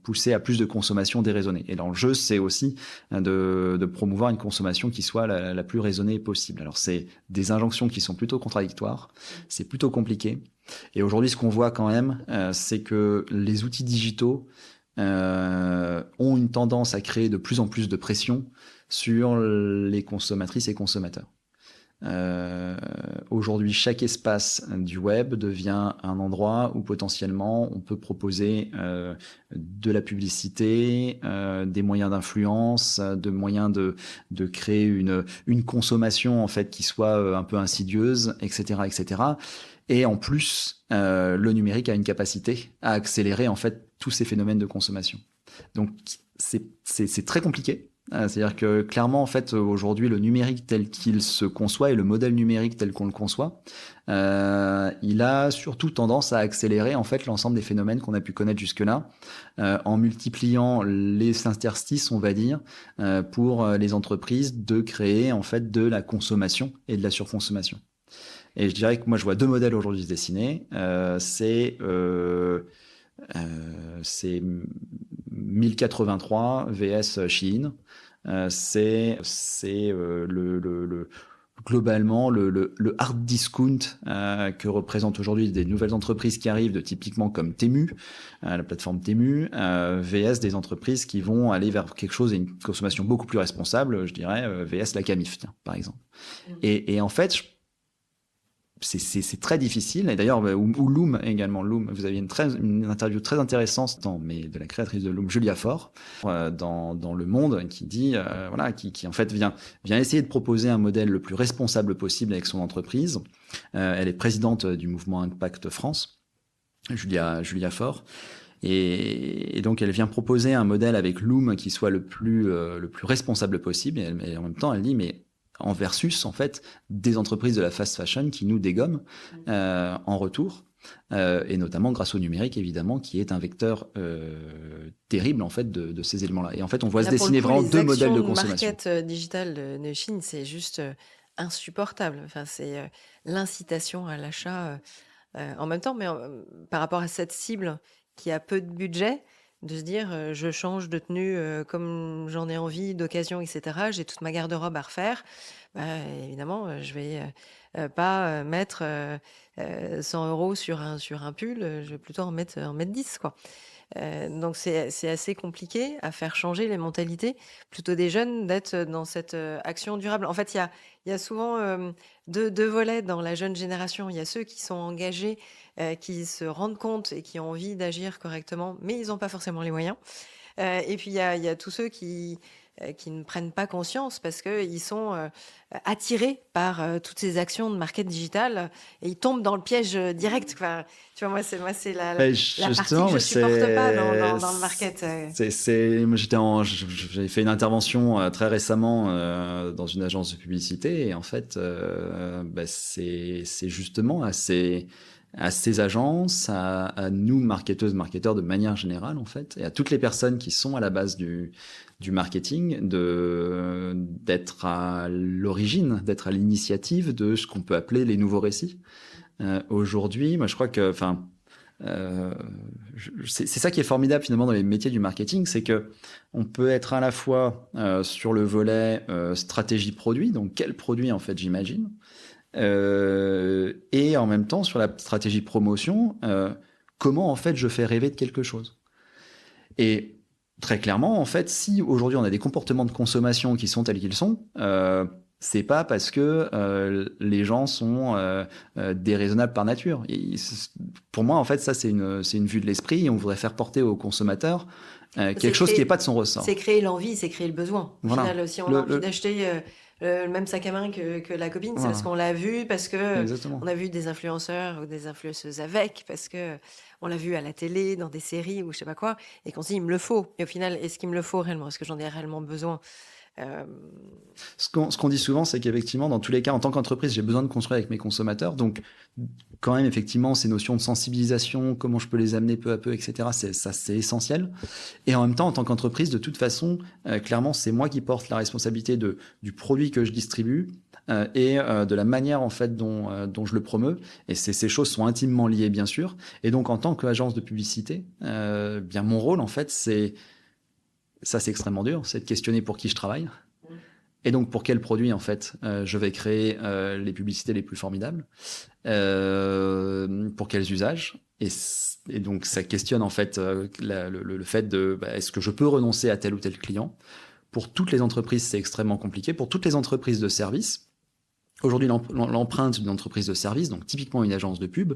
pousser à plus de consommation déraisonnée. Et l'enjeu, c'est aussi de promouvoir une consommation qui soit la plus raisonnée possible. Alors, c'est des injonctions qui sont plutôt contradictoires, c'est plutôt compliqué. Et aujourd'hui, ce qu'on voit quand même, c'est que les outils digitaux ont une tendance à créer de plus en plus de pression sur les consommatrices et consommateurs. Aujourd'hui, chaque espace du web devient un endroit où potentiellement on peut proposer de la publicité, des moyens d'influence, de moyens de créer une consommation en fait qui soit un peu insidieuse, etc., etc. Et en plus, le numérique a une capacité à accélérer en fait tous ces phénomènes de consommation. Donc c'est très compliqué. C'est-à-dire que clairement, en fait, aujourd'hui, le numérique tel qu'il se conçoit et le modèle numérique tel qu'on le conçoit, il a surtout tendance à accélérer en fait l'ensemble des phénomènes qu'on a pu connaître jusque-là, en multipliant les interstices, on va dire, pour les entreprises de créer en fait de la consommation et de la surconsommation. Et je dirais que moi, je vois 2 modèles aujourd'hui se dessiner. C'est C'est 1083 vs Shein. Globalement le hard discount que représentent aujourd'hui des nouvelles entreprises qui arrivent, typiquement comme Temu, la plateforme Temu, vs des entreprises qui vont aller vers quelque chose et une consommation beaucoup plus responsable, je dirais, vs la Camif, tiens, par exemple. Et en fait, c'est très difficile. Et d'ailleurs, ou Loom également. Loom, vous aviez une interview très intéressante de la créatrice de Loom, Julia Faure, dans Le Monde, qui dit, qui en fait vient essayer de proposer un modèle le plus responsable possible avec son entreprise. Elle est présidente du mouvement Impact France, Julia Faure. Et donc, elle vient proposer un modèle avec Loom qui soit le plus responsable possible. Et en même temps, elle dit, mais en versus, en fait, des entreprises de la fast fashion qui nous dégomment en retour, et notamment grâce au numérique, évidemment, qui est un vecteur terrible, en fait, de ces éléments-là. Et en fait, on voit se dessiner vraiment deux modèles de consommation. Le market digital de Chine, c'est juste insupportable. Enfin, c'est l'incitation à l'achat en même temps, mais par rapport à cette cible qui a peu de budget, de se dire je change de tenue comme j'en ai envie, d'occasion, etc. J'ai toute ma garde-robe à refaire. Évidemment, je vais pas mettre 100 € sur un pull. Je vais plutôt en mettre 10, quoi. Donc c'est assez compliqué à faire changer les mentalités, plutôt des jeunes, d'être dans cette action durable. En fait, il y a souvent deux volets dans la jeune génération. Il y a ceux qui sont engagés, qui se rendent compte et qui ont envie d'agir correctement, mais ils n'ont pas forcément les moyens. Et puis il y a tous ceux qui ne prennent pas conscience parce qu'ils sont attirés par toutes ces actions de market digital et ils tombent dans le piège direct. Enfin, tu vois, moi, c'est la partie que je supporte pas dans le market. J'avais fait une intervention très récemment dans une agence de publicité et en fait, c'est justement à ces agences, à nous, marketeuses, marketeurs de manière générale, en fait, et à toutes les personnes qui sont à la base du marketing, d'être à l'origine, d'être à l'initiative de ce qu'on peut appeler les nouveaux récits. Aujourd'hui, moi, je crois que, c'est ça qui est formidable finalement dans les métiers du marketing, c'est que on peut être à la fois sur le volet stratégie produit, donc quel produit en fait j'imagine, et en même temps sur la stratégie promotion, comment en fait je fais rêver de quelque chose. Et très clairement, en fait, si aujourd'hui on a des comportements de consommation qui sont tels qu'ils sont, c'est pas parce que les gens sont déraisonnables par nature. Pour moi, en fait, ça c'est une vue de l'esprit et on voudrait faire porter aux consommateurs quelque chose qui n'est pas de son ressort. C'est créer l'envie, c'est créer le besoin. Au final, si on a envie d'acheter le même sac à main que la copine, c'est parce qu'on l'a vu, parce que on a vu des influenceurs ou des influenceuses avec, parce que on l'a vu à la télé, dans des séries ou je sais pas quoi, et qu'on se dit il me le faut. Et au final, est-ce qu'il me le faut réellement? Est-ce que j'en ai réellement besoin? Ce qu'on dit souvent, c'est qu'effectivement, dans tous les cas, en tant qu'entreprise, j'ai besoin de construire avec mes consommateurs. Donc, quand même, effectivement, ces notions de sensibilisation, comment je peux les amener peu à peu, etc., c'est essentiel. Et en même temps, en tant qu'entreprise, de toute façon, clairement, c'est moi qui porte la responsabilité du produit que je distribue et de la manière, en fait, dont je le promeux. Et ces choses sont intimement liées, bien sûr. Et donc, en tant qu'agence de publicité, bien, mon rôle, en fait, c'est extrêmement dur, c'est de questionner pour qui je travaille. Et donc, pour quel produit, en fait, je vais créer les publicités les plus formidables, pour quels usages. Et donc, ça questionne, en fait, le fait de est-ce que je peux renoncer à tel ou tel client. Pour toutes les entreprises, c'est extrêmement compliqué. Pour toutes les entreprises de service, aujourd'hui, l'empreinte d'une entreprise de service, donc typiquement une agence de pub,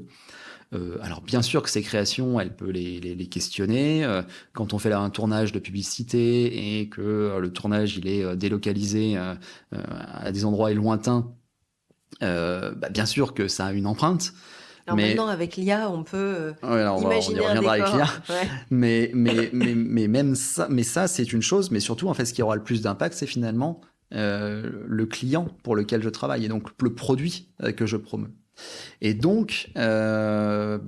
alors bien sûr que ces créations, elle peut les questionner. Quand on fait là un tournage de publicité et que le tournage il est délocalisé à des endroits lointains, bien sûr que ça a une empreinte. Alors maintenant avec l'IA, on peut imaginer on y reviendra un décor. avec l'IA. Ouais. Mais même ça, c'est une chose. Mais surtout en fait, ce qui aura le plus d'impact, c'est finalement le client pour lequel je travaille et donc le produit que je promeux. Et donc,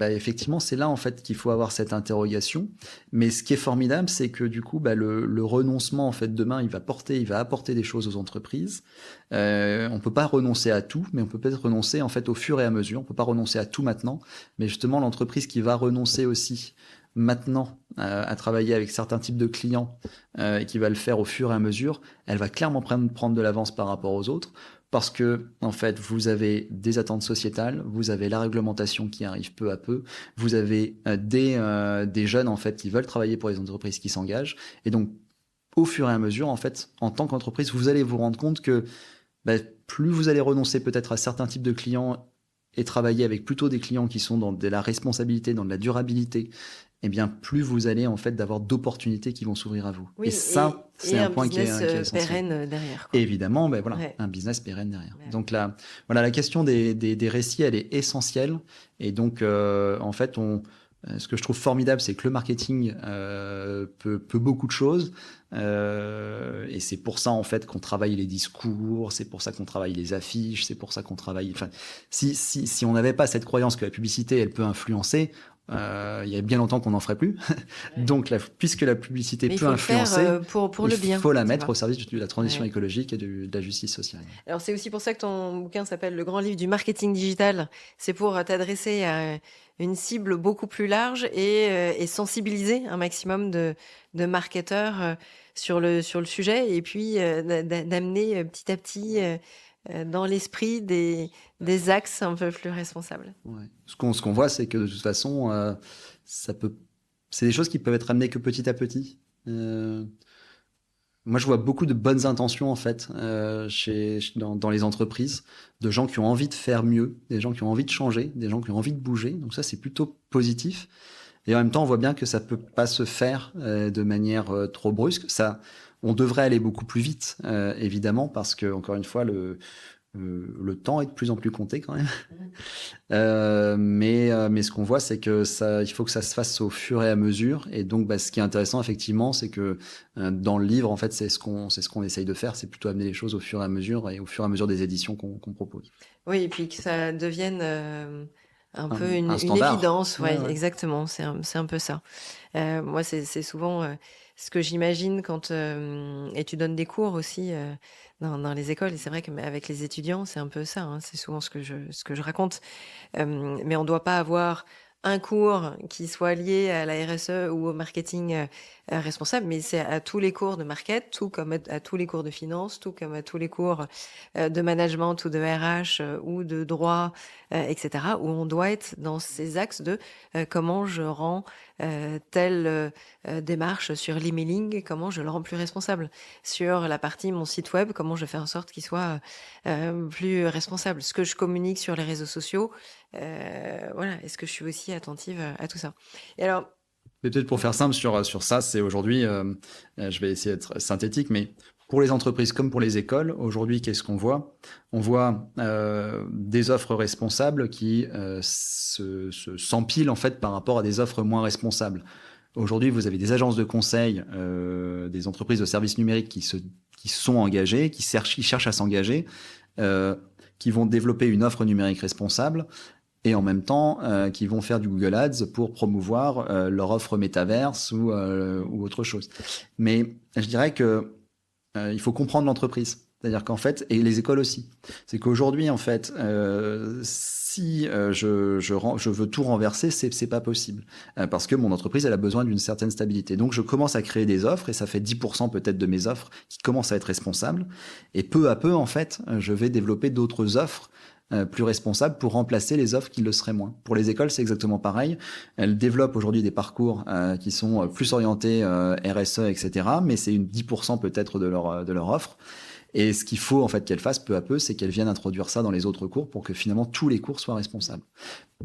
effectivement, c'est là en fait qu'il faut avoir cette interrogation. Mais ce qui est formidable, c'est que du coup, le renoncement en fait demain, il va apporter des choses aux entreprises. On peut pas renoncer à tout, mais on peut peut-être renoncer en fait au fur et à mesure. On peut pas renoncer à tout maintenant, mais justement l'entreprise qui va renoncer aussi maintenant à travailler avec certains types de clients et qui va le faire au fur et à mesure, elle va clairement prendre de l'avance par rapport aux autres. Parce que, en fait, vous avez des attentes sociétales, vous avez la réglementation qui arrive peu à peu, vous avez des jeunes, en fait, qui veulent travailler pour les entreprises qui s'engagent. Et donc, au fur et à mesure, en fait, en tant qu'entreprise, vous allez vous rendre compte que plus vous allez renoncer peut-être à certains types de clients et travailler avec plutôt des clients qui sont dans de la responsabilité, dans de la durabilité, eh bien, plus vous allez en fait d'avoir d'opportunités qui vont s'ouvrir à vous. Oui, et ça, c'est un point qui est essentiel. Pérenne derrière. Quoi. Et évidemment, un business pérenne derrière. Ouais. Donc là, voilà, la question des récits, elle est essentielle. Et donc, en fait, ce que je trouve formidable, c'est que le marketing peut beaucoup de choses. Et c'est pour ça, en fait, qu'on travaille les discours, c'est pour ça qu'on travaille les affiches, c'est pour ça qu'on travaille... Enfin, si on n'avait pas cette croyance que la publicité, elle peut influencer, il y a bien longtemps qu'on n'en ferait plus. Donc, puisque la publicité peut influencer, pour le bien, il faut la mettre au service de la transition écologique et de la justice sociale. Alors, c'est aussi pour ça que ton bouquin s'appelle Le grand livre du marketing digital. C'est pour t'adresser à une cible beaucoup plus large et sensibiliser un maximum de marketeurs sur le sujet et puis d'amener petit à petit dans l'esprit des axes un peu plus responsables. Ouais. Ce qu'on voit, c'est que de toute façon, c'est des choses qui peuvent être amenées que petit à petit. Moi, je vois beaucoup de bonnes intentions en fait dans les entreprises, de gens qui ont envie de faire mieux, des gens qui ont envie de changer, des gens qui ont envie de bouger. Donc ça, c'est plutôt positif. Et en même temps, on voit bien que ça peut pas se faire de manière trop brusque. On devrait aller beaucoup plus vite, évidemment, parce que encore une fois, le temps est de plus en plus compté quand même. Mais ce qu'on voit, c'est que il faut que ça se fasse au fur et à mesure. Et donc, ce qui est intéressant, effectivement, c'est que dans le livre, en fait, c'est ce qu'on essaye de faire, c'est plutôt amener les choses au fur et à mesure des éditions qu'on propose. Oui, et puis que ça devienne un peu une évidence. Ouais. Exactement, c'est un peu ça. Moi, c'est souvent ce que j'imagine quand... et tu donnes des cours aussi dans les écoles, et c'est vrai qu'avec les étudiants, c'est un peu ça. Hein, c'est souvent ce que je raconte. Mais on ne doit pas avoir un cours qui soit lié à la RSE ou au marketing responsable, mais c'est à tous les cours de market, tout comme à tous les cours de finance, tout comme à tous les cours de management ou de RH ou de droit, etc., où on doit être dans ces axes de comment je rends telle démarche sur l'emailing, comment je le rends plus responsable. Sur la partie mon site web, comment je fais en sorte qu'il soit plus responsable. Ce que je communique sur les réseaux sociaux, voilà, est-ce que je suis aussi attentive à tout ça? Et alors, mais peut-être pour faire simple sur ça, c'est aujourd'hui, je vais essayer d'être synthétique, mais pour les entreprises comme pour les écoles, aujourd'hui, qu'est-ce qu'on voit? On voit des offres responsables qui s'empilent en fait par rapport à des offres moins responsables. Aujourd'hui, vous avez des agences de conseil, des entreprises de services numériques qui sont engagées, qui cherchent à s'engager, qui vont développer une offre numérique responsable. Et en même temps, qui vont faire du Google Ads pour promouvoir leur offre métaverse ou autre chose. Mais je dirais que il faut comprendre l'entreprise. C'est-à-dire qu'en fait, et les écoles aussi, c'est qu'aujourd'hui, en fait, si je veux tout renverser, c'est pas possible. Parce que mon entreprise, elle a besoin d'une certaine stabilité. Donc, je commence à créer des offres, et ça fait 10% peut-être de mes offres qui commencent à être responsables. Et peu à peu, en fait, je vais développer d'autres offres plus responsables pour remplacer les offres qui le seraient moins. Pour les écoles, c'est exactement pareil. Elles développent aujourd'hui des parcours qui sont plus orientés RSE, etc. Mais c'est 10% peut-être de leur offre. Et ce qu'il faut en fait qu'elles fassent peu à peu, c'est qu'elles viennent introduire ça dans les autres cours pour que finalement tous les cours soient responsables.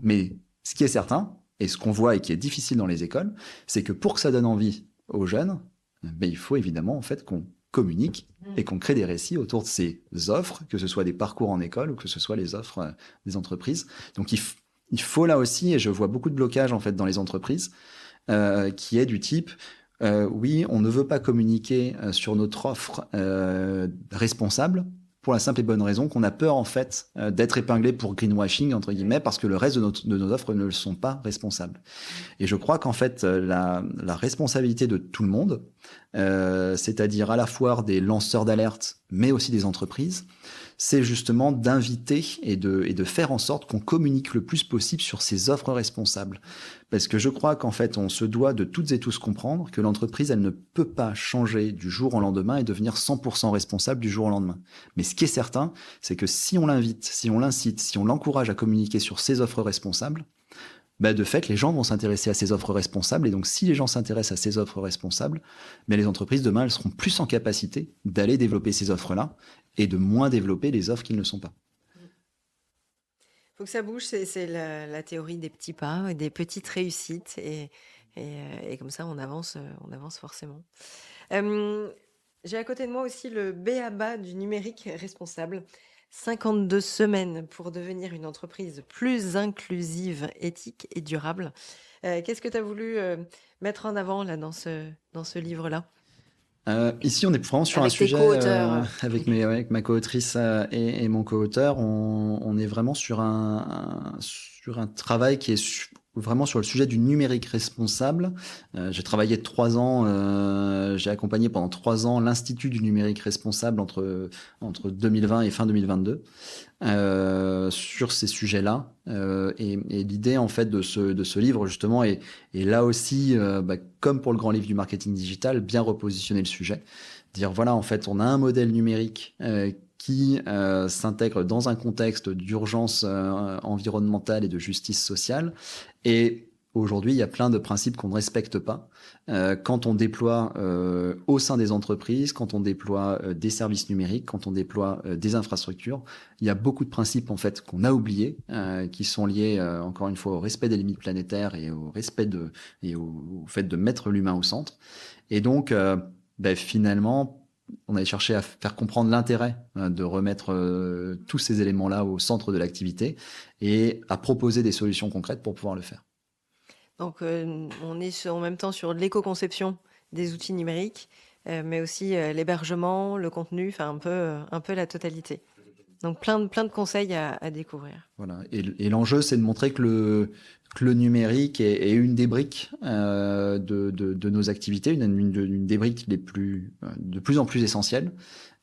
Mais ce qui est certain, et ce qu'on voit et qui est difficile dans les écoles, c'est que pour que ça donne envie aux jeunes, il faut évidemment en fait qu'on communique et qu'on crée des récits autour de ces offres, que ce soit des parcours en école ou que ce soit les offres des entreprises. Donc il faut là aussi, et je vois beaucoup de blocages en fait dans les entreprises, qui est du type oui, on ne veut pas communiquer sur notre offre responsable pour la simple et bonne raison qu'on a peur en fait d'être épinglé pour greenwashing entre guillemets parce que le reste de nos offres ne le sont pas responsables. Et je crois qu'en fait la responsabilité de tout le monde, c'est-à-dire à la fois des lanceurs d'alerte mais aussi des entreprises, c'est justement d'inviter et de faire en sorte qu'on communique le plus possible sur ces offres responsables. Parce que je crois qu'en fait, on se doit de toutes et tous comprendre que l'entreprise, elle ne peut pas changer du jour au lendemain et devenir 100% responsable du jour au lendemain. Mais ce qui est certain, c'est que si on l'invite, si on l'incite, si on l'encourage à communiquer sur ces offres responsables, de fait, les gens vont s'intéresser à ces offres responsables. Et donc, si les gens s'intéressent à ces offres responsables, les entreprises, demain, elles seront plus en capacité d'aller développer ces offres-là et de moins développer les offres qui ne le sont pas. Faut que ça bouge, c'est la théorie des petits pas, des petites réussites. Et comme ça, on avance forcément. J'ai à côté de moi aussi le b.a.-ba du numérique responsable. 52 semaines pour devenir une entreprise plus inclusive, éthique et durable. Qu'est-ce que tu as voulu mettre en avant là dans ce livre-là? Ici, on est vraiment sur Avec un tes sujet co-auteurs. avec ma co-autrice et mon co-auteur. On est vraiment sur un travail qui est vraiment sur le sujet du numérique responsable. J'ai travaillé 3 ans, j'ai accompagné pendant 3 ans l'Institut du numérique responsable entre 2020 et fin 2022 sur ces sujets-là. Et l'idée en fait de ce livre justement est là aussi, comme pour le grand livre du marketing digital, bien repositionner le sujet. Dire voilà, en fait, on a un modèle numérique qui s'intègre dans un contexte d'urgence environnementale et de justice sociale. Et aujourd'hui, il y a plein de principes qu'on ne respecte pas quand on déploie au sein des entreprises, quand on déploie des services numériques, quand on déploie des infrastructures. Il y a beaucoup de principes en fait qu'on a oubliés, qui sont liés encore une fois au respect des limites planétaires et au respect et au fait de mettre l'humain au centre. Et donc, finalement, on a cherché à faire comprendre l'intérêt de remettre tous ces éléments-là au centre de l'activité et à proposer des solutions concrètes pour pouvoir le faire. Donc, on est en même temps sur l'éco-conception des outils numériques, mais aussi l'hébergement, le contenu, enfin un peu la totalité. Donc, plein de conseils à découvrir. Voilà. Et l'enjeu, c'est de montrer que le numérique est une des briques de nos activités, une des briques de plus en plus essentielles.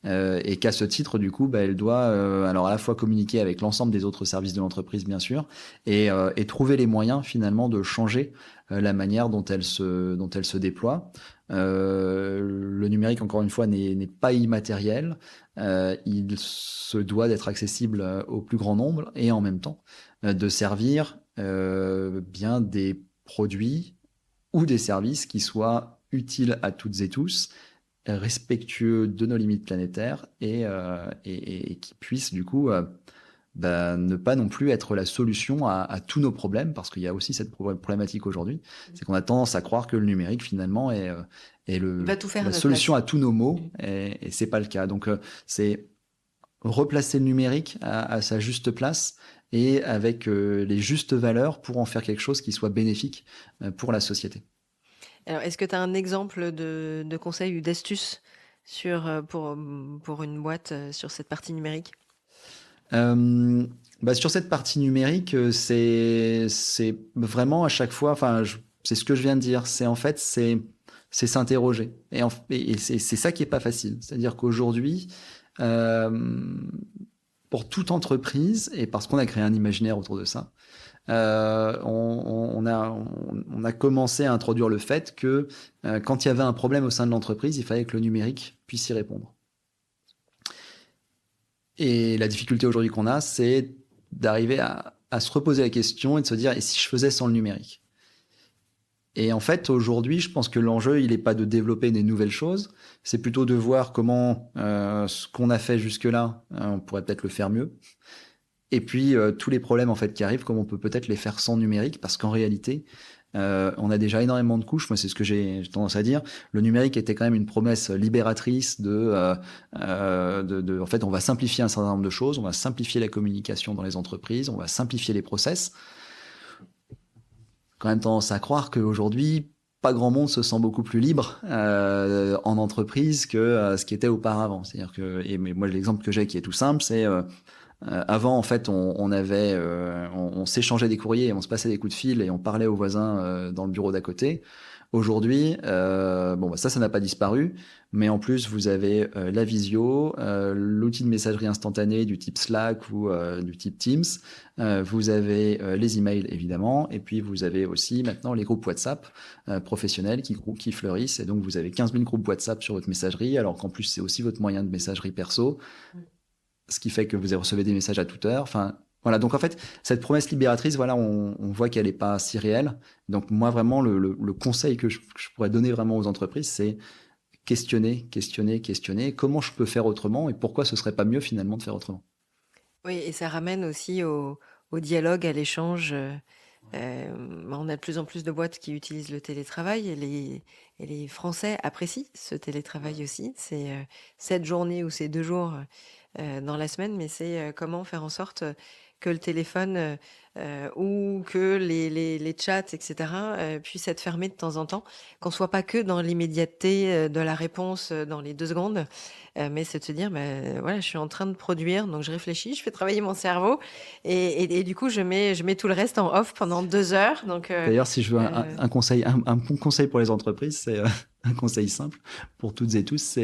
Et qu'à ce titre, du coup, elle doit alors à la fois communiquer avec l'ensemble des autres services de l'entreprise, bien sûr, et trouver les moyens finalement de changer la manière dont elle se déploie. Le numérique, encore une fois, n'est pas immatériel. Il se doit d'être accessible au plus grand nombre et en même temps de servir bien des produits ou des services qui soient utiles à toutes et tous, respectueux de nos limites planétaires et qui puissent du coup ne pas non plus être la solution à tous nos problèmes, parce qu'il y a aussi cette problématique aujourd'hui, c'est qu'on a tendance à croire que le numérique finalement est la solution à tous nos maux, et c'est pas le cas. Donc c'est replacer le numérique à sa juste place et avec les justes valeurs pour en faire quelque chose qui soit bénéfique pour la société. Alors, est-ce que tu as un exemple de conseil ou d'astuce pour une boîte sur cette partie numérique? Sur cette partie numérique, c'est vraiment à chaque fois, c'est ce que je viens de dire, c'est s'interroger. Et c'est ça qui est pas facile. C'est-à-dire qu'aujourd'hui, pour toute entreprise, et parce qu'on a créé un imaginaire autour de ça, on a commencé à introduire le fait que quand il y avait un problème au sein de l'entreprise, il fallait que le numérique puisse y répondre. Et la difficulté aujourd'hui qu'on a, c'est d'arriver à se reposer la question et de se dire, et si je faisais sans le numérique? Et en fait, aujourd'hui, je pense que l'enjeu, il n'est pas de développer des nouvelles choses, c'est plutôt de voir comment ce qu'on a fait jusque-là, on pourrait peut-être le faire mieux. Et puis, tous les problèmes en fait qui arrivent, comment on peut peut-être les faire sans numérique, parce qu'en réalité, on a déjà énormément de couches. Moi, c'est ce que j'ai tendance à dire. Le numérique était quand même une promesse libératrice en fait, on va simplifier un certain nombre de choses, on va simplifier la communication dans les entreprises, on va simplifier les process. Quand même tendance à croire qu'aujourd'hui, pas grand monde se sent beaucoup plus libre en entreprise que ce qui était auparavant. C'est-à-dire que, mais moi, l'exemple que j'ai qui est tout simple, c'est Avant, en fait, on s'échangeait des courriers, on se passait des coups de fil et on parlait aux voisins dans le bureau d'à côté. Aujourd'hui, ça n'a pas disparu, mais en plus, vous avez la visio, l'outil de messagerie instantanée du type Slack ou du type Teams. Vous avez les emails, évidemment, et puis vous avez aussi maintenant les groupes WhatsApp professionnels qui fleurissent. Et donc, vous avez 15 000 groupes WhatsApp sur votre messagerie, alors qu'en plus, c'est aussi votre moyen de messagerie perso, ce qui fait que vous recevez des messages à toute heure. Enfin, voilà, donc en fait, cette promesse libératrice, voilà, on voit qu'elle n'est pas si réelle. Donc moi, vraiment, le conseil que je pourrais donner vraiment aux entreprises, c'est questionner. Comment je peux faire autrement et pourquoi ce serait pas mieux finalement de faire autrement. Oui, et ça ramène aussi au dialogue, à l'échange. On a de plus en plus de boîtes qui utilisent le télétravail et les Français apprécient ce télétravail aussi. C'est 7 journées ou c'est 2 jours dans la semaine, mais c'est comment faire en sorte que le téléphone ou que les chats, etc., puissent être fermés de temps en temps, qu'on soit pas que dans l'immédiateté de la réponse dans les 2 secondes, mais c'est de se dire, voilà, je suis en train de produire, donc je réfléchis, je fais travailler mon cerveau et du coup, je mets tout le reste en off pendant 2 heures. Donc, D'ailleurs, si je veux un conseil, un bon conseil pour les entreprises, c'est un conseil simple pour toutes et tous,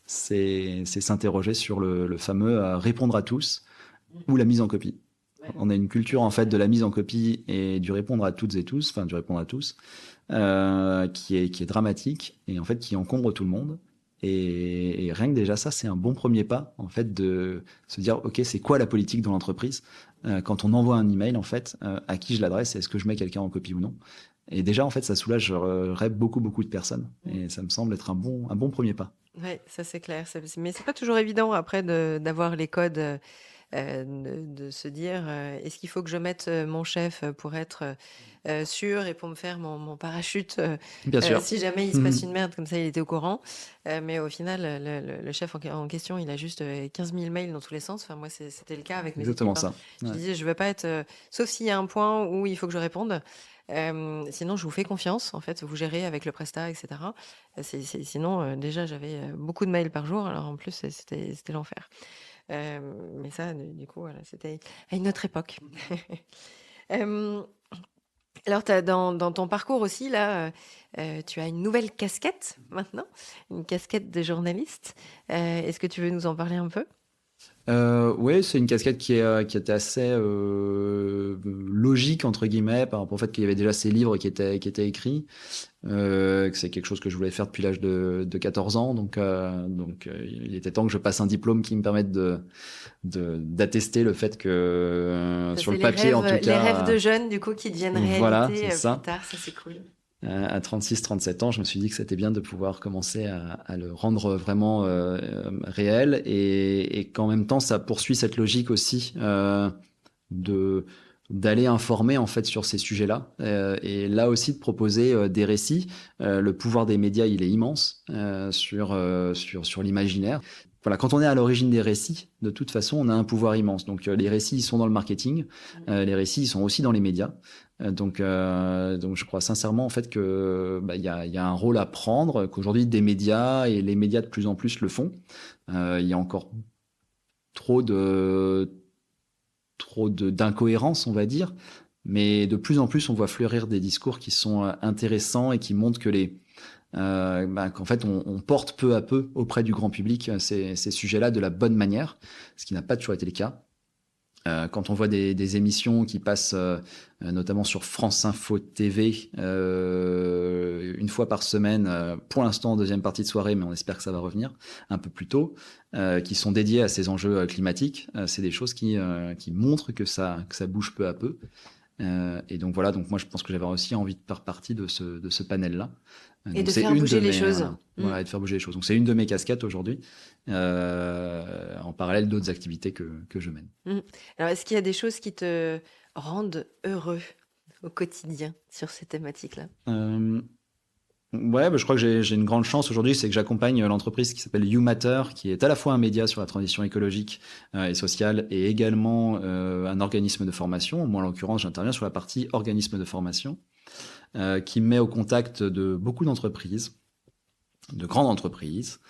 c'est s'interroger sur le fameux répondre à tous ou la mise en copie. Ouais. On a une culture en fait de la mise en copie et du répondre à toutes et tous, enfin du répondre à tous, qui est dramatique et en fait qui encombre tout le monde. Et rien que déjà ça, c'est un bon premier pas en fait de se dire ok, c'est quoi la politique dans l'entreprise quand on envoie un email en fait, à qui je l'adresse, est-ce que je mets quelqu'un en copie ou non. Et déjà en fait, ça soulagerait beaucoup de personnes et ça me semble être un bon premier pas. Ouais, ça c'est clair. Mais c'est pas toujours évident après d'avoir les codes. De se dire est-ce qu'il faut que je mette mon chef pour être sûr et pour me faire mon parachute Bien sûr. Si jamais il se passe une merde, comme ça il était au courant, mais au final le chef en question il a juste 15 000 mails dans tous les sens. Enfin, moi c'était le cas avec mes Exactement équipes, ça. Ouais. Je disais je veux pas être sauf s'il y a un point où il faut que je réponde, sinon je vous fais confiance, en fait vous gérez avec le prestat, etc. Sinon déjà j'avais beaucoup de mails par jour, alors en plus c'était l'enfer. Mais ça, du coup, voilà, c'était à une autre époque. Alors, dans ton parcours aussi, là, tu as une nouvelle casquette maintenant, une casquette de journaliste. Est-ce que tu veux nous en parler un peu ? Oui, c'est une casquette qui était assez logique entre guillemets par rapport au fait qu'il y avait déjà ces livres qui étaient écrits, que c'est quelque chose que je voulais faire depuis l'âge de 14 ans, donc il était temps que je passe un diplôme qui me permette d'attester le fait que Ça, sur le papier en tout cas les rêves de jeunes du coup qui deviennent réalité, voilà, plus ça. tard, ça c'est cool. À 36-37 ans, je me suis dit que c'était bien de pouvoir commencer à le rendre vraiment réel et qu'en même temps, ça poursuit cette logique aussi d'aller informer en fait sur ces sujets-là et là aussi de proposer des récits. Le pouvoir des médias, il est immense sur l'imaginaire. Voilà, quand on est à l'origine des récits, de toute façon, on a un pouvoir immense. Donc, les récits, ils sont dans le marketing, les récits, ils sont aussi dans les médias. Donc, je crois sincèrement en fait que il y a un rôle à prendre, qu'aujourd'hui des médias et les médias de plus en plus le font. Il y a encore trop d'incohérences, on va dire, mais de plus en plus, on voit fleurir des discours qui sont intéressants et qui montrent que qu'en fait on porte peu à peu auprès du grand public ces sujets-là de la bonne manière, ce qui n'a pas toujours été le cas. Quand on voit des émissions qui passent notamment sur France Info TV une fois par semaine, pour l'instant en deuxième partie de soirée, mais on espère que ça va revenir un peu plus tôt, qui sont dédiées à ces enjeux climatiques, c'est des choses qui montrent que ça bouge peu à peu. Et donc voilà, donc moi je pense que j'avais aussi envie de faire partie de ce panel-là. Et de faire bouger les choses. Voilà, et de faire bouger les choses. Donc c'est une de mes casquettes aujourd'hui, en parallèle d'autres activités que je mène. Alors est-ce qu'il y a des choses qui te rendent heureux au quotidien sur ces thématiques-là ? Ouais, je crois que j'ai une grande chance aujourd'hui, c'est que j'accompagne l'entreprise qui s'appelle YouMatter, qui est à la fois un média sur la transition écologique et sociale, et également un organisme de formation. Moi, en l'occurrence, j'interviens sur la partie organisme de formation, qui me met au contact de beaucoup d'entreprises de grandes entreprises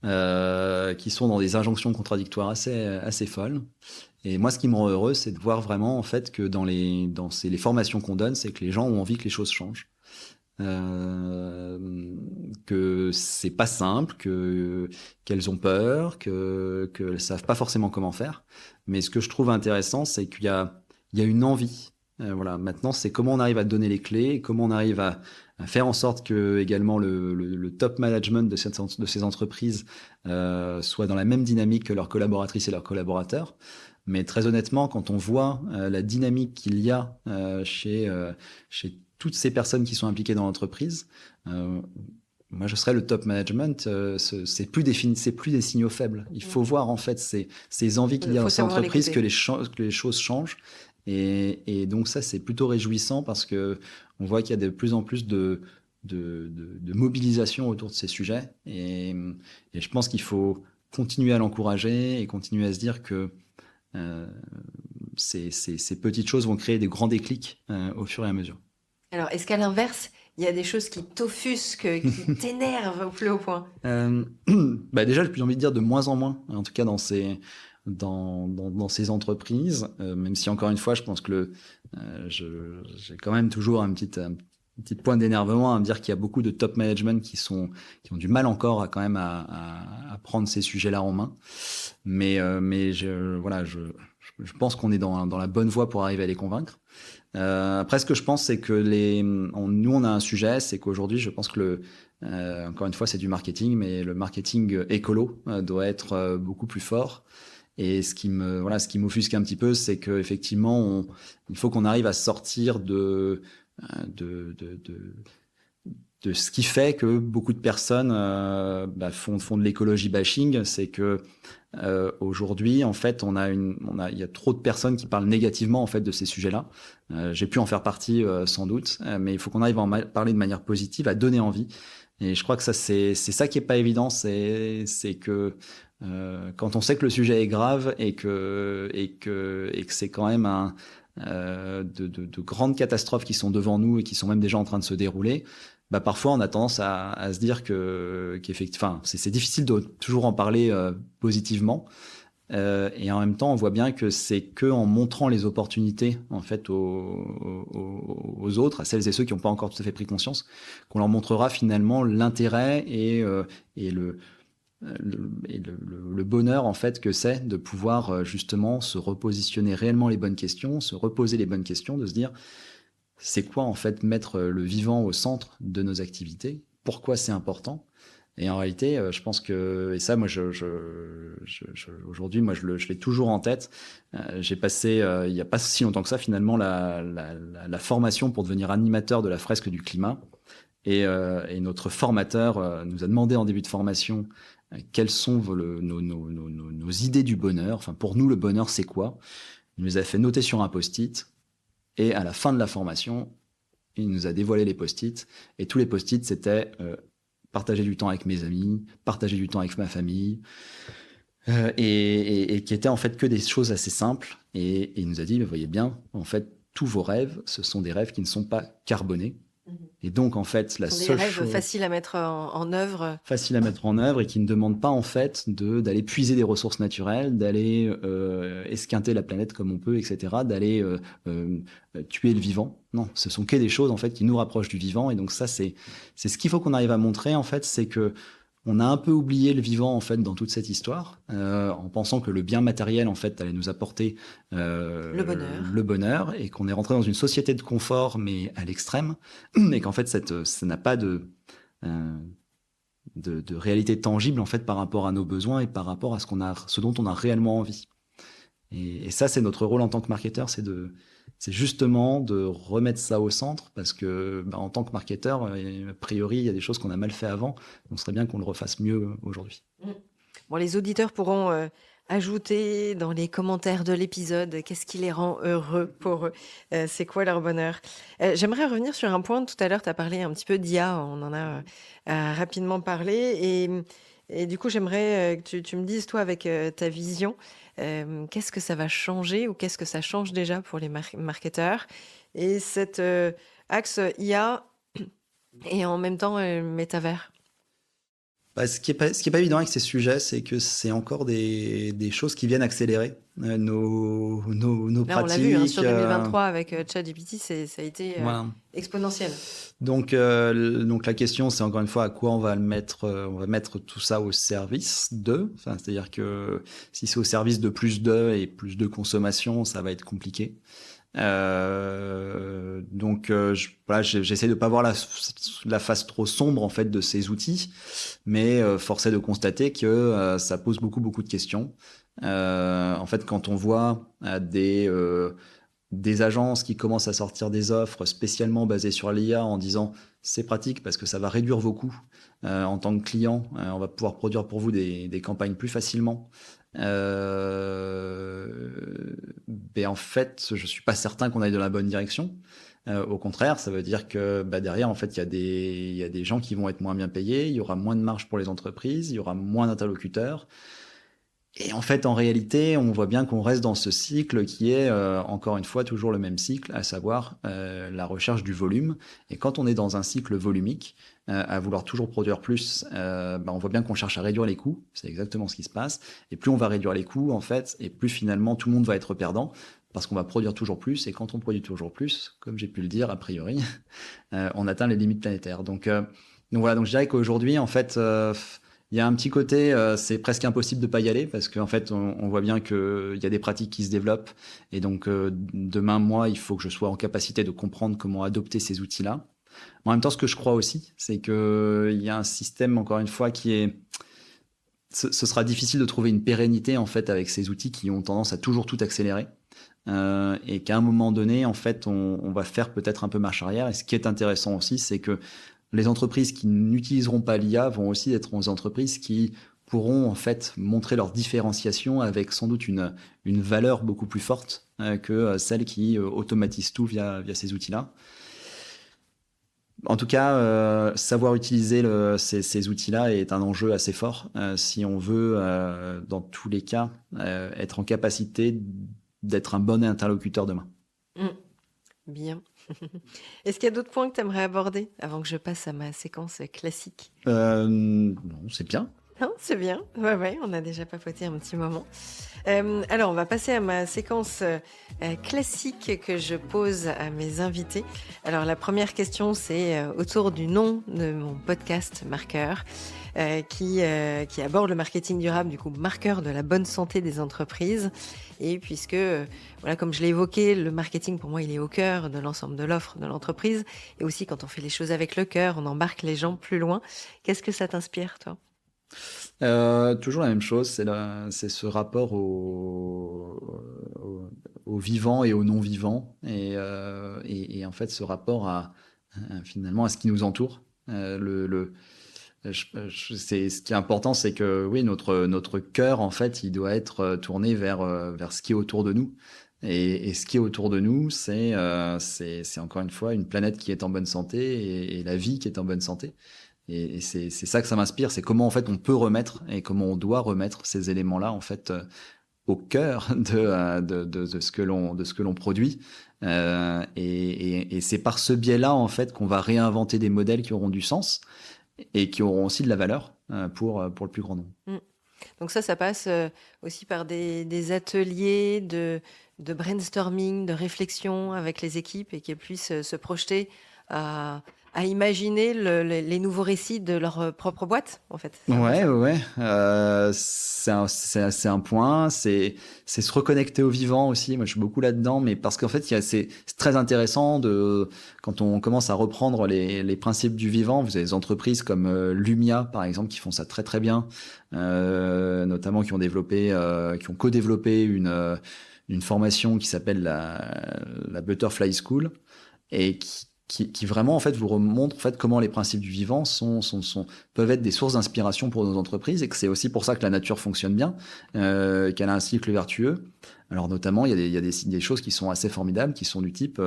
qui sont dans des injonctions contradictoires assez folles. Et moi, ce qui me rend heureux, c'est de voir vraiment en fait que les formations qu'on donne, c'est que les gens ont envie que les choses changent. Que c'est pas simple, qu'elles ont peur, qu'elles savent pas forcément comment faire. Mais ce que je trouve intéressant, c'est qu'il y a une envie. Voilà. Maintenant, c'est comment on arrive à donner les clés, comment on arrive à faire en sorte que également le top management de ces entreprises soit dans la même dynamique que leurs collaboratrices et leurs collaborateurs. Mais très honnêtement, quand on voit la dynamique qu'il y a chez toutes ces personnes qui sont impliquées dans l'entreprise, moi je serais le top management, c'est plus des signaux faibles. Il faut voir en fait ces envies qu'il y a dans ces entreprises que les choses changent. Et donc ça c'est plutôt réjouissant parce que on voit qu'il y a de plus en plus de mobilisation autour de ces sujets. Et je pense qu'il faut continuer à l'encourager et continuer à se dire que ces petites choses vont créer des grands déclics au fur et à mesure. Alors, est-ce qu'à l'inverse, il y a des choses qui t'offusquent, qui t'énervent au plus haut point? Déjà, j'ai plus envie de dire de moins en moins, en tout cas dans ces entreprises, même si encore une fois, je pense que j'ai quand même toujours un petit point d'énervement à me dire qu'il y a beaucoup de top management qui ont du mal encore à prendre ces sujets-là en main. Mais je pense qu'on est dans la bonne voie pour arriver à les convaincre. Après, ce que je pense, c'est que nous, on a un sujet, c'est qu'aujourd'hui, je pense que encore une fois, c'est du marketing, mais le marketing écolo doit être beaucoup plus fort. Et ce qui m'offusque un petit peu, c'est que effectivement, il faut qu'on arrive à sortir de ce qui fait que beaucoup de personnes font de l'écologie bashing, c'est que aujourd'hui, en fait, il y a trop de personnes qui parlent négativement en fait de ces sujets-là. J'ai pu en faire partie sans doute, mais il faut qu'on arrive à en parler de manière positive, à donner envie. Et je crois que ça, c'est ça qui est pas évident, c'est que quand on sait que le sujet est grave et que c'est quand même de grandes catastrophes qui sont devant nous et qui sont même déjà en train de se dérouler. Parfois, on a tendance à se dire qu'effectivement, c'est difficile de toujours en parler positivement. Et en même temps, on voit bien que c'est que en montrant les opportunités en fait aux autres, à celles et ceux qui n'ont pas encore tout à fait pris conscience, qu'on leur montrera finalement l'intérêt et le bonheur en fait que c'est de pouvoir justement se repositionner réellement les bonnes questions, se reposer les bonnes questions, de se dire c'est quoi en fait mettre le vivant au centre de nos activités, pourquoi c'est important. Et en réalité, je pense que, et ça, moi, aujourd'hui, moi, je l'ai toujours en tête. J'ai passé, il n'y a pas si longtemps que ça, finalement, la formation pour devenir animateur de la fresque du climat. Et notre formateur nous a demandé en début de formation quelles sont nos idées du bonheur. Enfin, pour nous, le bonheur, c'est quoi? Il nous a fait noter sur un post-it. Et à la fin de la formation, il nous a dévoilé les post-it. Et tous les post-it, c'était partager du temps avec mes amis, partager du temps avec ma famille, et qui étaient en fait que des choses assez simples. Et il nous a dit, vous voyez bien, en fait, tous vos rêves, ce sont des rêves qui ne sont pas carbonés. Et donc, en fait, la seule chose... Des rêves faciles à mettre en œuvre. Faciles à mettre en œuvre et qui ne demandent pas, en fait, d'aller puiser des ressources naturelles, d'aller esquinter la planète comme on peut, etc., d'aller tuer le vivant. Non, ce sont que des choses, en fait, qui nous rapprochent du vivant. Et donc ça, c'est ce qu'il faut qu'on arrive à montrer, en fait, c'est que on a un peu oublié le vivant, en fait, dans toute cette histoire, en pensant que le bien matériel, en fait, allait nous apporter le bonheur, et qu'on est rentré dans une société de confort, mais à l'extrême, et qu'en fait, ça n'a pas de réalité tangible, en fait, par rapport à nos besoins et par rapport à ce dont on a réellement envie. Et ça, c'est notre rôle en tant que marketeur, c'est justement de remettre ça au centre, parce que en tant que marketeur, a priori, il y a des choses qu'on a mal fait avant, donc ce serait bien qu'on le refasse mieux aujourd'hui. Bon, les auditeurs pourront ajouter dans les commentaires de l'épisode qu'est-ce qui les rend heureux pour eux, c'est quoi leur bonheur. J'aimerais revenir sur un point. Tout à l'heure, tu as parlé un petit peu d'IA, on en a rapidement parlé, et du coup, j'aimerais que tu me dises, toi, avec ta vision, qu'est-ce que ça va changer ou qu'est-ce que ça change déjà pour les marketeurs, et cet axe IA et en même temps métavers. Ce qui est pas évident avec ces sujets, c'est que c'est encore des choses qui viennent accélérer nos Là, on l'a pratiques. vu, hein, sur 2023 avec ChatGPT, ça a été Voilà. exponentiel. Donc la question, c'est encore une fois à quoi on va mettre tout ça au service de. Enfin, c'est-à-dire que si c'est au service de plus et plus de consommation, ça va être compliqué. Voilà, j'essaie de pas voir la face trop sombre en fait de ces outils, mais force est de constater que ça pose beaucoup de questions. En fait, quand on voit des agences qui commencent à sortir des offres spécialement basées sur l'IA en disant c'est pratique parce que ça va réduire vos coûts en tant que client, on va pouvoir produire pour vous des campagnes plus facilement. En fait, je suis pas certain qu'on aille dans la bonne direction. Au contraire, ça veut dire que derrière, en fait, il y a des gens qui vont être moins bien payés, il y aura moins de marge pour les entreprises, il y aura moins d'interlocuteurs. Et en fait, en réalité, on voit bien qu'on reste dans ce cycle qui est, encore une fois, toujours le même cycle, à savoir la recherche du volume. Et quand on est dans un cycle volumique, à vouloir toujours produire plus, on voit bien qu'on cherche à réduire les coûts. C'est exactement ce qui se passe. Et plus on va réduire les coûts, en fait, et plus finalement tout le monde va être perdant, parce qu'on va produire toujours plus. Et quand on produit toujours plus, comme j'ai pu le dire, a priori, on atteint les limites planétaires. Donc voilà, donc je dirais qu'aujourd'hui, en fait... il y a un petit côté, c'est presque impossible de pas y aller parce qu'en fait, on voit bien qu'il y a des pratiques qui se développent et donc demain, moi, il faut que je sois en capacité de comprendre comment adopter ces outils-là. En même temps, ce que je crois aussi, c'est qu'il y a un système, encore une fois, qui est... Ce sera difficile de trouver une pérennité en fait avec ces outils qui ont tendance à toujours tout accélérer. Et qu'à un moment donné, en fait, on va faire peut-être un peu marche arrière. Et ce qui est intéressant aussi, c'est que les entreprises qui n'utiliseront pas l'IA vont aussi être des entreprises qui pourront en fait montrer leur différenciation avec sans doute une valeur beaucoup plus forte que celles qui automatisent tout via ces outils-là. En tout cas, savoir utiliser ces outils-là est un enjeu assez fort si on veut, dans tous les cas, être en capacité d'être un bon interlocuteur demain. Bien. Est-ce qu'il y a d'autres points que tu aimerais aborder avant que je passe à ma séquence classique? Non, c'est bien. Non, c'est bien. Ouais, on a déjà papoté un petit moment. Alors, on va passer à ma séquence classique que je pose à mes invités. Alors, la première question, c'est autour du nom de mon podcast Marqueur, qui aborde le marketing durable, du coup, marqueur de la bonne santé des entreprises. Et puisque, voilà, comme je l'ai évoqué, le marketing, pour moi, il est au cœur de l'ensemble de l'offre de l'entreprise. Et aussi, quand on fait les choses avec le cœur, on embarque les gens plus loin. Qu'est-ce que ça t'inspire, toi ? Toujours la même chose, c'est ce rapport au vivant et au non-vivant, et en fait ce rapport finalement à ce qui nous entoure. Ce qui est important, c'est que oui, notre cœur en fait, il doit être tourné vers ce qui est autour de nous. Et ce qui est autour de nous, c'est encore une fois une planète qui est en bonne santé et la vie qui est en bonne santé. Et c'est ça que ça m'inspire, c'est comment en fait on peut remettre et comment on doit remettre ces éléments-là en fait au cœur de ce que l'on produit. Et c'est par ce biais-là en fait qu'on va réinventer des modèles qui auront du sens et qui auront aussi de la valeur pour le plus grand nombre. Donc ça passe aussi par des ateliers de brainstorming, de réflexion avec les équipes et qu'elles puissent se projeter à imaginer les nouveaux récits de leur propre boîte, en fait. Ouais. C'est un point. C'est se reconnecter au vivant aussi. Moi, je suis beaucoup là-dedans, mais parce qu'en fait, c'est très intéressant quand on commence à reprendre les principes du vivant. Vous avez des entreprises comme Lumia, par exemple, qui font ça très très bien, notamment qui ont co-développé une formation qui s'appelle la Butterfly School et qui vraiment en fait vous remontre en fait comment les principes du vivant peuvent être des sources d'inspiration pour nos entreprises et que c'est aussi pour ça que la nature fonctionne bien, qu'elle a un cycle vertueux. Alors notamment il y a des choses qui sont assez formidables qui sont du type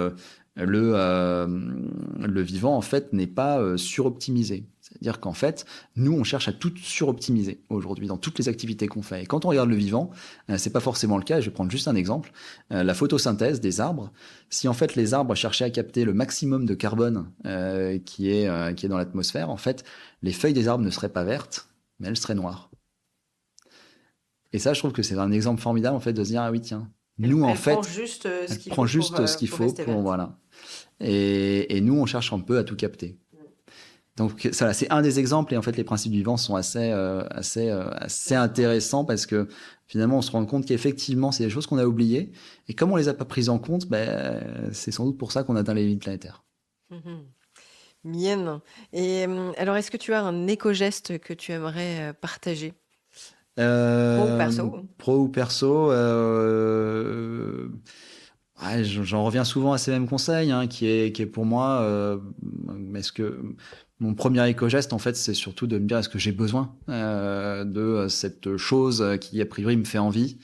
le vivant en fait n'est pas suroptimisé. C'est-à-dire qu'en fait, nous, on cherche à tout suroptimiser aujourd'hui dans toutes les activités qu'on fait. Et quand on regarde le vivant, c'est pas forcément le cas. Je vais prendre juste un exemple. La photosynthèse des arbres. Si en fait les arbres cherchaient à capter le maximum de carbone qui est dans l'atmosphère, en fait, les feuilles des arbres ne seraient pas vertes. mais elle serait noire. Et ça, je trouve que c'est un exemple formidable en fait de se dire ah oui tiens, nous en fait, prend juste ce qu'il faut pour voilà. Et nous, on cherche un peu à tout capter. Donc ça, c'est un des exemples. Et en fait, les principes du vivant sont assez intéressants parce que finalement, on se rend compte qu'effectivement, c'est des choses qu'on a oubliées. Et comme on les a pas prises en compte, c'est sans doute pour ça qu'on atteint les limites planétaires. Mienne. Et alors, est-ce que tu as un éco-geste que tu aimerais partager ? Pro ou perso ? Pro ou perso j'en reviens souvent à ces mêmes conseils, qui est pour moi. Est-ce que mon premier éco-geste, en fait, c'est surtout de me dire est-ce que j'ai besoin de cette chose qui a priori me fait envie.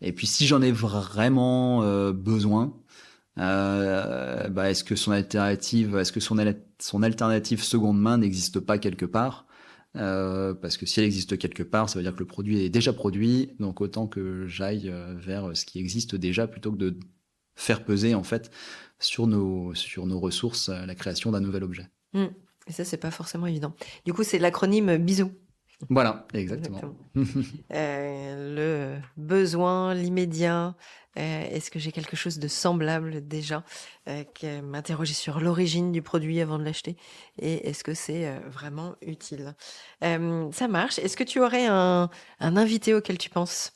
Et puis si j'en ai vraiment besoin, est-ce que son alternative seconde main n'existe pas quelque part? Parce que si elle existe quelque part, ça veut dire que le produit est déjà produit, donc autant que j'aille vers ce qui existe déjà plutôt que de faire peser en fait sur nos ressources la création d'un nouvel objet. Et ça, c'est pas forcément évident. Du coup, c'est l'acronyme BISOU. Voilà, exactement. Le besoin, l'immédiat. Est-ce que j'ai quelque chose de semblable déjà m'interroger sur l'origine du produit avant de l'acheter et est-ce que c'est vraiment utile. Ça marche. Est-ce que tu aurais un invité auquel tu penses?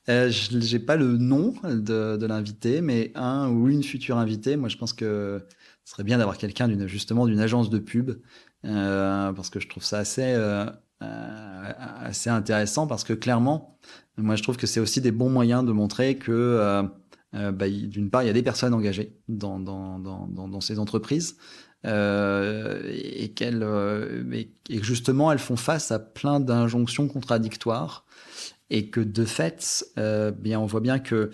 J'ai pas le nom de l'invité, mais un ou une future invitée. Moi, je pense que ce serait bien d'avoir quelqu'un d'une agence de pub parce que je trouve ça assez intéressant parce que clairement, moi, je trouve que c'est aussi des bons moyens de montrer que d'une part, il y a des personnes engagées dans ces entreprises et que justement, elles font face à plein d'injonctions contradictoires et que de fait, on voit bien que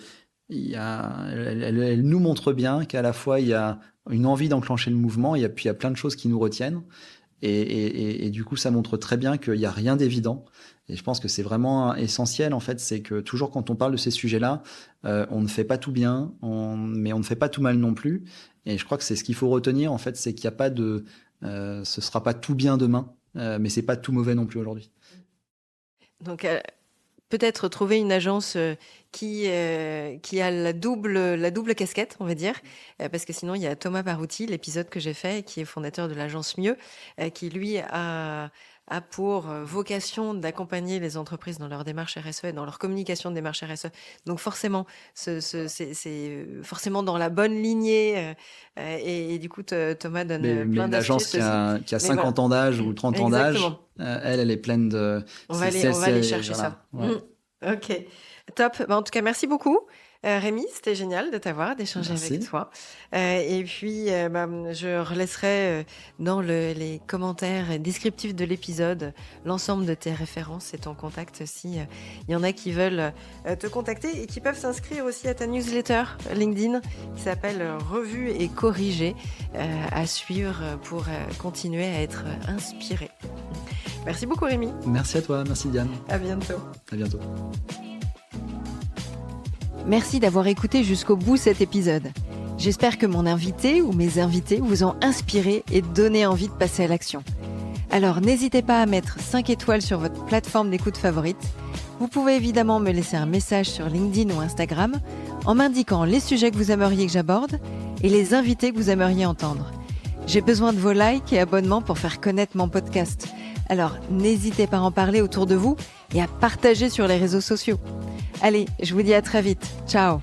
elle nous montre bien qu'à la fois, il y a une envie d'enclencher le mouvement, et puis il y a plein de choses qui nous retiennent. Et du coup, ça montre très bien qu'il n'y a rien d'évident. Et je pense que c'est vraiment essentiel, en fait, c'est que toujours quand on parle de ces sujets-là, on ne fait pas tout bien, mais on ne fait pas tout mal non plus. Et je crois que c'est ce qu'il faut retenir, en fait, c'est qu'il n'y a pas ce sera pas tout bien demain, mais c'est pas tout mauvais non plus aujourd'hui. Donc, peut-être trouver une agence qui a la double casquette, on va dire, parce que sinon il y a Thomas Parouti, l'épisode que j'ai fait, qui est fondateur de l'agence Mieux, qui lui a pour vocation d'accompagner les entreprises dans leur démarche RSE et dans leur communication de démarche RSE. Donc forcément, c'est forcément dans la bonne lignée. Et du coup, Thomas donne plein d'astuces. L'agence qui a 50 ans d'âge ou 30 ans d'âge, elle est pleine de... On va aller chercher ça. Ouais. Ok, top. En tout cas, merci beaucoup. Rémi, c'était génial de t'avoir, d'échanger avec toi. Et puis, je relaisserai dans les commentaires descriptifs de l'épisode l'ensemble de tes références et ton contact si y en a qui veulent te contacter et qui peuvent s'inscrire aussi à ta newsletter LinkedIn qui s'appelle Revue et Corrigée à suivre pour continuer à être inspiré. Merci beaucoup Rémi. Merci à toi, merci Diane. À bientôt. À bientôt. Merci d'avoir écouté jusqu'au bout cet épisode. J'espère que mon invité ou mes invités vous ont inspiré et donné envie de passer à l'action. Alors n'hésitez pas à mettre 5 étoiles sur votre plateforme d'écoute favorite. Vous pouvez évidemment me laisser un message sur LinkedIn ou Instagram en m'indiquant les sujets que vous aimeriez que j'aborde et les invités que vous aimeriez entendre. J'ai besoin de vos likes et abonnements pour faire connaître mon podcast. Alors n'hésitez pas à en parler autour de vous et à partager sur les réseaux sociaux. Allez, je vous dis à très vite. Ciao!